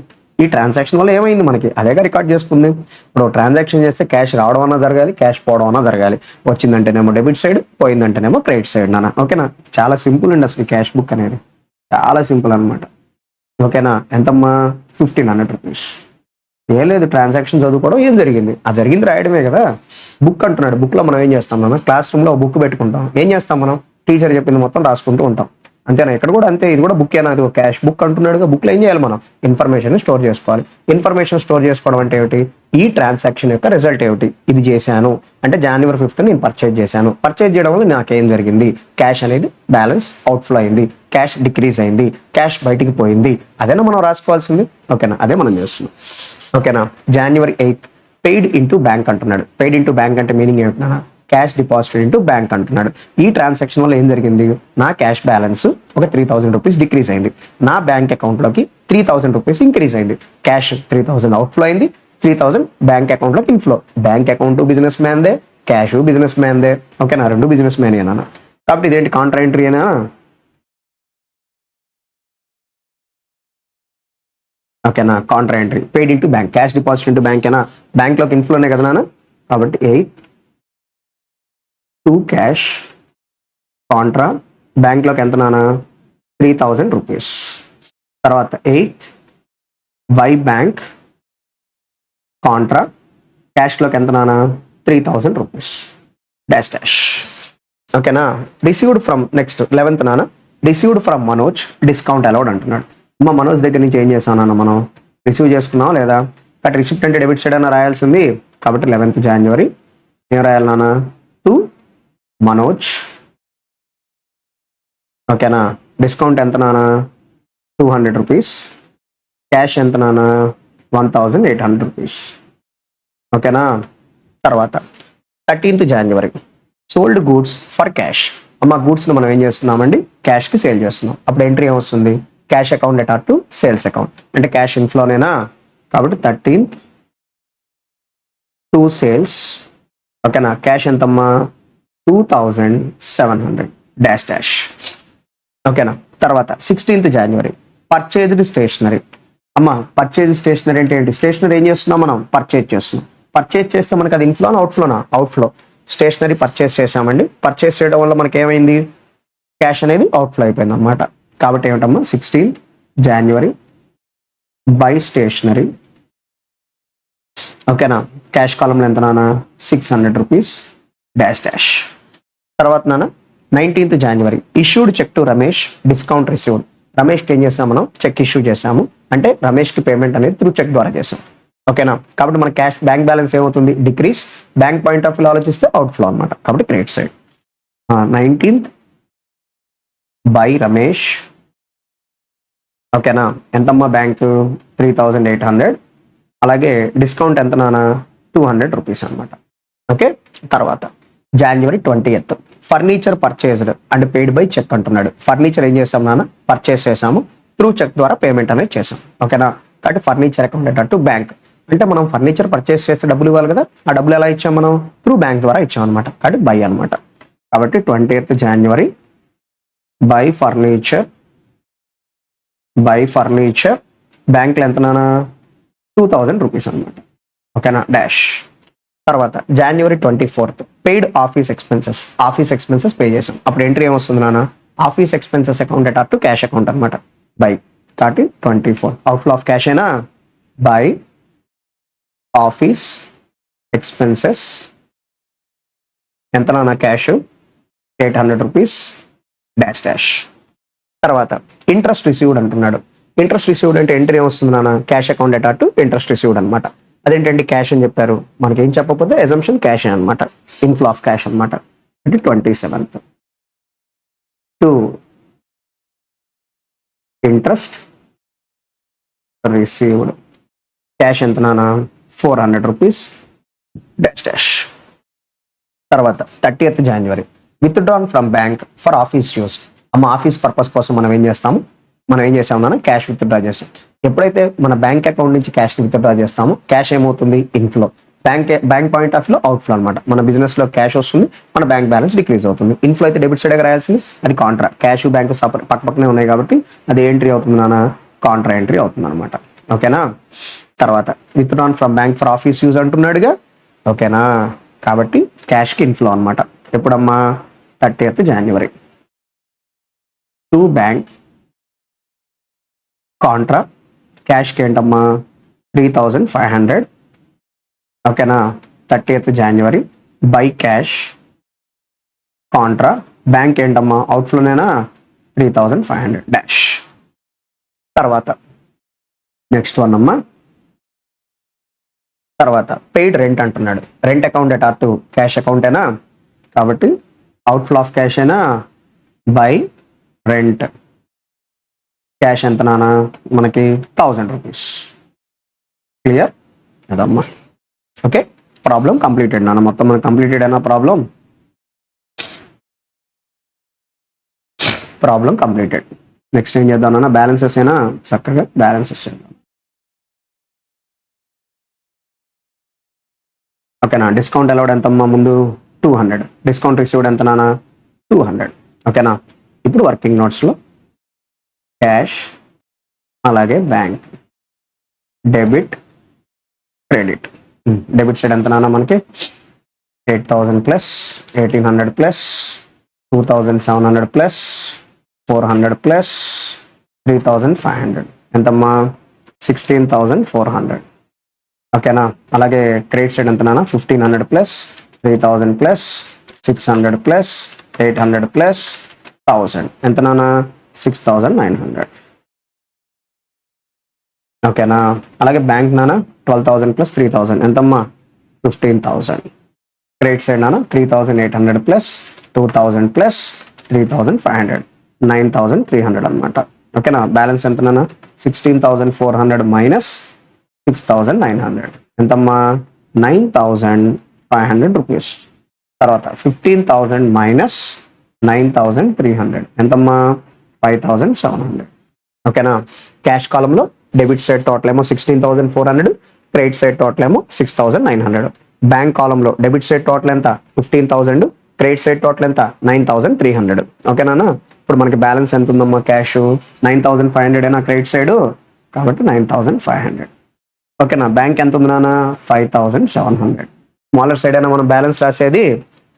ఈ ట్రాన్సాక్షన్ వల్ల ఏమైంది మనకి అదేగా రికార్డ్ చేసుకుంది. ఇప్పుడు ట్రాన్సాక్షన్ చేస్తే క్యాష్ రావడం అన్నా జరగాలి, క్యాష్ పోవడం అన్నా జరగాలి. వచ్చిందంటేనేమో డెబిట్ సైడ్, పోయిందంటేనేమో క్రెడిట్ సైడ్ నాన్న. ఓకేనా, చాలా సింపుల్ అండి అసలు క్యాష్ బుక్ అనేది, చాలా సింపుల్ అనమాట. ఓకేనా, ఎంతమ్మా? 1,500 రూపీస్. ఏం లేదు, ట్రాన్సాక్షన్ చదువుకోవడం, ఏం జరిగింది ఆ జరిగింది రాయడమే కదా. బుక్ అంటున్నాడు. బుక్లో మనం ఏం చేస్తాం నాన్న? క్లాస్ రూమ్లో బుక్ పెట్టుకుంటాం. ఏం చేస్తాం మనం? టీచర్ చెప్పింది మొత్తం రాసుకుంటూ ఉంటాం. అంతేనా? ఇక్కడ కూడా అంతే, ఇది కూడా బుక్ ఏనా? అది క్యాష్ బుక్ అంటున్నాడుగా. బుక్లో ఏం చేయాలి మనం? ఇన్ఫర్మేషన్ స్టోర్ చేసుకోవాలి. ఇన్ఫర్మేషన్ స్టోర్ చేసుకోవడం అంటే ఏమిటి? ఈ ట్రాన్సాక్షన్ యొక్క రిజల్ట్ ఏమిటి? ఇది చేశాను అంటే జనవరి 5th నేను పర్చేజ్ చేశాను. పర్చేజ్ చేయడం వల్ల నాకేం జరిగింది? క్యాష్ అనేది బ్యాలెన్స్ అవుట్ఫ్లో అయింది, క్యాష్ డిక్రీజ్ అయింది, క్యాష్ బయటికి పోయింది. అదేనా మనం రాసుకోవాల్సింది. ఓకేనా, అదే మనం చేస్తున్నాం. ఓకేనా, జనవరి 8th పెయిడ్ ఇంటూ బ్యాంక్ అంటున్నాడు. పెయిడ్ ఇంటూ బ్యాంక్ అంటే మీనింగ్ ఏమిటన్నా? క్యాష్ డిపాజిటెడ్ ఇంటూ బ్యాంక్ అంటున్నాడు. ఈ ట్రాన్సాక్షన్ వల్ల ఏం జరిగింది? నా క్యాష్ బ్యాలెన్స్ ఒక 3,000 రూపీస్ డిక్రీజ్ అయింది, నా బ్యాంక్ అకౌంట్లోకి 3,000 రూపీస్ ఇంక్రీజ్ అయింది. క్యాష్ 3,000 అవుట్ఫ్లో అయింది, 3,000 బ్యాంక్ అకౌంట్లోకి ఇన్ఫ్లో. బ్యాంక్ అకౌంట్ బిజినెస్ మ్యాన్దే, క్యాష్ బిజినెస్ మ్యాన్దే. ఓకేనా, రెండు బిజినెస్ మ్యాన్ ఏనా? కాబట్టి ఇదేంటి? కాంట్రా ఎంట్రీ అయినా. ఓకేనా, Contra entry. Paid into bank, cash deposit into bank ఏనా? బ్యాంక్లోకి ఇన్ఫ్లోనే కదా నాన్న. కాబట్టి 8th టు క్యాష్ కాంట్రా బ్యాంక్లోకి ఎంత నాన్న? 3,000 రూపీస్. తర్వాత 8th బై బ్యాంక్ కాంట్రా క్యాష్లోకి ఎంత నాన్న? 3,000 రూపీస్ డాష్ డాష్. ఓకేనా, రిసీవ్డ్ ఫ్రమ్ నెక్స్ట్ 11th నాన్న. Received from Manoj, discount allowed అంటున్నాడు. అమ్మ మనోజ్ దగ్గర నుంచి ఏం చేసాం నాన్న? మనం రిసీవ్ చేసుకున్నాం లేదా? కాబట్టి రిసిప్ట్ అంటే డెబిట్ సైడ్ అయినా రాయాల్సింది. కాబట్టి 11th జనవరి ఏం రాయాలి నాన్న? టు మనోజ్. ఓకేనా, డిస్కౌంట్ ఎంత నాన్న? 200 రూపీస్. క్యాష్ ఎంత నాన్న? 1,800 రూపీస్. ఓకేనా, తర్వాత 13th January sold goods for cash. అమ్మ గూడ్స్ని మనం ఏం చేస్తున్నామండి? క్యాష్కి సేల్ చేస్తున్నాం. అప్పుడు ఎంట్రీ ఏమొస్తుంది? Cash account అటార్ to sales account. అంటే క్యాష్ ఇన్ఫ్లోనేనా? కాబట్టి 13th టు సేల్స్. ఓకేనా, క్యాష్ ఎంతమ్మా? 2,700 డాష్ డాష్. ఓకేనా, తర్వాత 16th జనవరి పర్చేజ్డ్ స్టేషనరీ. అమ్మ పర్చేజ్ స్టేషనరీ అంటే ఏంటి? స్టేషనరీ ఏం చేస్తున్నాం మనం? పర్చేజ్ చేస్తున్నాం. పర్చేజ్ చేస్తే మనకి అది ఇన్ఫ్లోనా అవుట్ఫ్లోనా? అవుట్ఫ్లో. స్టేషనరీ పర్చేస్ చేసామండి. పర్చేస్ చేయడం వల్ల మనకి ఏమైంది? క్యాష్ అనేది అవుట్ఫ్లో అయిపోయింది అనమాట. కాబట్టి ఏమిటమ్మా? 16th జనవరి బై స్టేషనరీ ఓకేనా. క్యాష్ కాలంలో ఎంత నాన్న 600 రూపీస్ డాష్ డాష్. తర్వాత నాన్న 19th January issued cheque to Ramesh discount received. రమేష్కి ఏం చేసాం మనం చెక్ ఇష్యూ చేసాము, అంటే రమేష్కి పేమెంట్ అనేది త్రూ చెక్ ద్వారా చేసాం. ఓకేనా. కాబట్టి మన క్యాష్ బ్యాంక్ బ్యాలెన్స్ ఏమవుతుంది decrease, bank point of view ఆలోచిస్తే అవుట్ఫ్లో అనమాట. కాబట్టి credit side 19th by Ramesh. ఓకేనా. ఎంతమ్మా బ్యాంకు 3800, అలాగే డిస్కౌంట్ ఎంత నాన్న 200 రూపీస్ అనమాట. ఓకే. తర్వాత January 20th furniture purchased and paid by cheque అంటున్నాడు. ఫర్నిచర్ ఏం చేసాం నాన్న పర్చేస్ చేసాము, త్రూ చెక్ ద్వారా పేమెంట్ అనేది చేసాం. ఓకేనా. కాబట్టి ఫర్నిచర్ అకౌంట్ బ్యాంక్ అంటే మనం ఫర్నిచర్ పర్చేస్ చేస్తే డబ్బులు ఇవ్వాలి కదా, ఆ డబ్బులు ఎలా ఇచ్చాం మనం త్రూ బ్యాంక్ ద్వారా ఇచ్చాం అనమాట. కాబట్టి బై అనమాట. కాబట్టి 20th January బై ఫర్నిచర్ బ్యాంక్లో ఎంత నాన్న 2000 రూపీస్ అనమాట. ఓకేనా డాష్. తర్వాత January 24th paid office expenses pay చేసాం. అప్పుడు ఎంట్రీ ఏమొస్తుంది నాన్న office expenses account at to cash account అనమాట. బై 24 అవుట్ఫ్లో ఆఫ్ క్యాష్ అయినా బై ఆఫీస్ ఎక్స్పెన్సెస్ ఎంత నాన్న క్యాష్ 800 రూపీస్ డాష్ డాష్. తర్వాత ఇంట్రెస్ట్ రిసీవ్డ్ అంటున్నాడు. ఇంట్రెస్ట్ రిసీవ్డ్ అంటే ఎంట్రీ ఏమొస్తుంది నాన్న cash account at to interest received అనమాట. అదేంటంటే క్యాష్ అని చెప్పారు, మనకి ఏం చెప్పకపోతే అజంప్షన్ క్యాష్ అనమాట, ఇన్ఫ్లో ఆఫ్ క్యాష్ అనమాట. అంటే 27th to interest received cash ఎంత నాన్న 400 రూపీస్ డాష్ డాష్. తర్వాత 30th January withdrawn from bank for office use. అమ్మ ఆఫీస్ పర్పస్ కోసం మనం ఏం చేస్తాము నాన్న క్యాష్ విత్డ్రా చేస్తాం. ఎప్పుడైతే మన బ్యాంక్ అకౌంట్ నుంచి క్యాష్ విత్డ్రా చేస్తామో క్యాష్ ఏమవుతుంది ఇన్ఫ్లో, బ్యాంక్ పాయింట్ ఆఫ్ లో అవుట్ఫ్లో అనమాట. మన బిజినెస్ లో క్యాష్ వస్తుంది, మన బ్యాంక్ బ్యాలెన్స్ డిక్రీజ్ అవుతుంది. ఇన్ఫ్లో అయితే డెబిట్ సైడ్ రాయాల్సింది, అది కాంట్రా. క్యాష్ బ్యాంక్ పక్కపక్కనే ఉన్నాయి కాబట్టి అది ఎంట్రీ అవుతుంది నాన్న కాంట్రా ఎంట్రీ అవుతుంది అనమాట. ఓకేనా. తర్వాత withdrawn from bank for office use అంటున్నాడుగా. ఓకేనా. కాబట్టి క్యాష్కి ఇన్ఫ్లో అనమాట. ఎప్పుడమ్మా 30th January to bank contra క్యాష్కి ఏంటమ్మా 3500. ఓకేనా. 30th January by cash contra bank ఏంటమ్మా అవుట్ఫ్లోనేనా 3500 డాష్. తర్వాత నెక్స్ట్ వన్ అమ్మా. తర్వాత పెయిడ్ రెంట్ అంటున్నాడు. Rent account at to cash అకౌంటేనా, కాబట్టి అవుట్ఫ్లో ఆఫ్ క్యాష్ అయినా బై రెంట్ క్యాష్ ఎంత నాన్న మనకి 1000 రూపీస్. క్లియర్ అదమ్మా. ఓకే. ప్రాబ్లం కంప్లీటెడ్ నాన్న, మొత్తం మనకి కంప్లీటెడ్ అయినా ప్రాబ్లం కంప్లీటెడ్. నెక్స్ట్ ఏం చేద్దాం నాన్న బ్యాలెన్సెస్ అయినా చక్కగా బ్యాలెన్సెస్ చేద్దాం. ఓకేనా. డిస్కౌంట్ అలౌడ్ ఎంతమ్మా ముందు 200, డిస్కౌంట్ రిసీవ్డ్ ఎంత నాన్న 200. ఓకేనా. ఇప్పుడు వర్కింగ్ నోట్స్లో క్యాష్ అలాగే bank debit credit. Debit side ఎంత నాన్న మనకి 8000 ప్లస్ 1800 ప్లస్ 2700 ప్లస్ 400 ప్లస్ 3500 ఎంతమ్మా 16400. ఓకేనా. అలాగే క్రెడిట్ సైడ్ ఎంత నాన్న 1500 ప్లస్ 3000 ప్లస్ 600 ప్లస్ 800 ప్లస్ 1000 ఎంత నాన్న 6900. ఓకేనా. అలాగే బ్యాంక్ నాన్న 12000 ప్లస్ 3000 ఎంతమ్మా 15000. క్రెడిట్ సైడ్ నాన్న 3800 ప్లస్ 2000 ప్లస్ 3500 9300 అనమాట. ఓకేనా. బ్యాలెన్స్ ఎంత నాన్న 16400 మైనస్ 6900 ఎంతమ్మా 9500 రూపీస్. తర్వాత 15000 మైనస్ 9300 ఎంతమ్మా 5700. ఓకేనా. క్యాష్ కాలంలో డెబిట్ సైడ్ టోటల్ ఏమో 16400, క్రెడిట్ సైడ్ టోటల్ ఏమో 6900. బ్యాంక్ కాలంలో డెబిట్ సైడ్ టోటల్ ఎంత 15000, క్రెడిట్ సైడ్ టోటల్ ఎంత 9300. ఓకేనా. ఇప్పుడు మనకి బ్యాలెన్స్ ఎంత ఉందమ్మా క్యాష్ 9500 అయినా క్రెడిట్ సైడ్, కాబట్టి 9500. ఓకేనా. బ్యాంక్ ఎంత ఉంది నాన్న 5700. స్మాలర్ సైడ్ అయినా మనం బ్యాలెన్స్ రాసేది.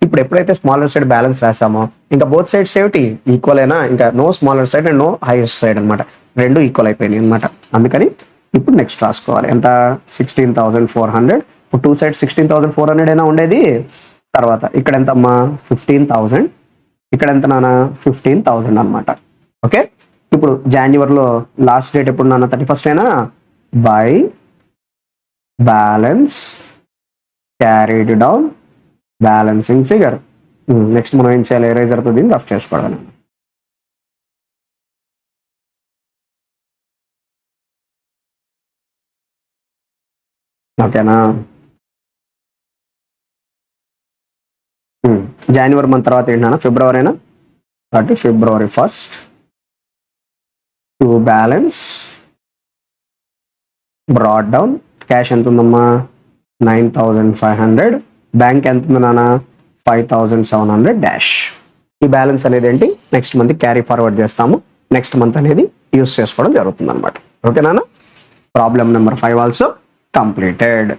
ఇప్పుడు ఎప్పుడైతే స్మాలర్ సైడ్ బ్యాలెన్స్ రాసామో ఇంకా బోత్ సైడ్స్ ఏమిటి ఈక్వల్ అయినా, ఇంకా no smaller side and no highest side అనమాట, రెండు ఈక్వల్ అయిపోయినాయి అనమాట. అందుకని ఇప్పుడు నెక్స్ట్ రాసుకోవాలి ఎంత 16400 టూ సైడ్ 16,400 అయినా ఉండేది. తర్వాత ఇక్కడ ఎంత అమ్మా 15,000, ఇక్కడ ఎంత నాన్న 15,000 అనమాట. ఓకే, ఇప్పుడు జనవరిలో లాస్ట్ డేట్ ఎప్పుడు నాన్న 31st అయినా. By balance carried down balancing figure. Next మనం ఏం చేయాలి, ఎరేజర్తో దీన్ని రఫ్ చేసుకోవడం. ఓకేనా, జనవరి మంత్ తర్వాత ఏంటన్నా ఫిబ్రవరి అయినా. కాబట్టి February 1st to balance brought down. Cash ఎంత ఉందమ్మా 9,500, బ్యాంక్ ఎంత ఉంది నాన్న 5,700 డాష్. ఈ బ్యాలెన్స్ అనేది ఏంటి నెక్స్ట్ మంత్ క్యారీ ఫార్వర్డ్ చేస్తాము, నెక్స్ట్ మంత్ అనేది యూస్ చేసుకోవడం జరుగుతుంది అనమాట. ఓకేనా, ప్రాబ్లం నెంబర్ 5 ఆల్సో కంప్లీటెడ్.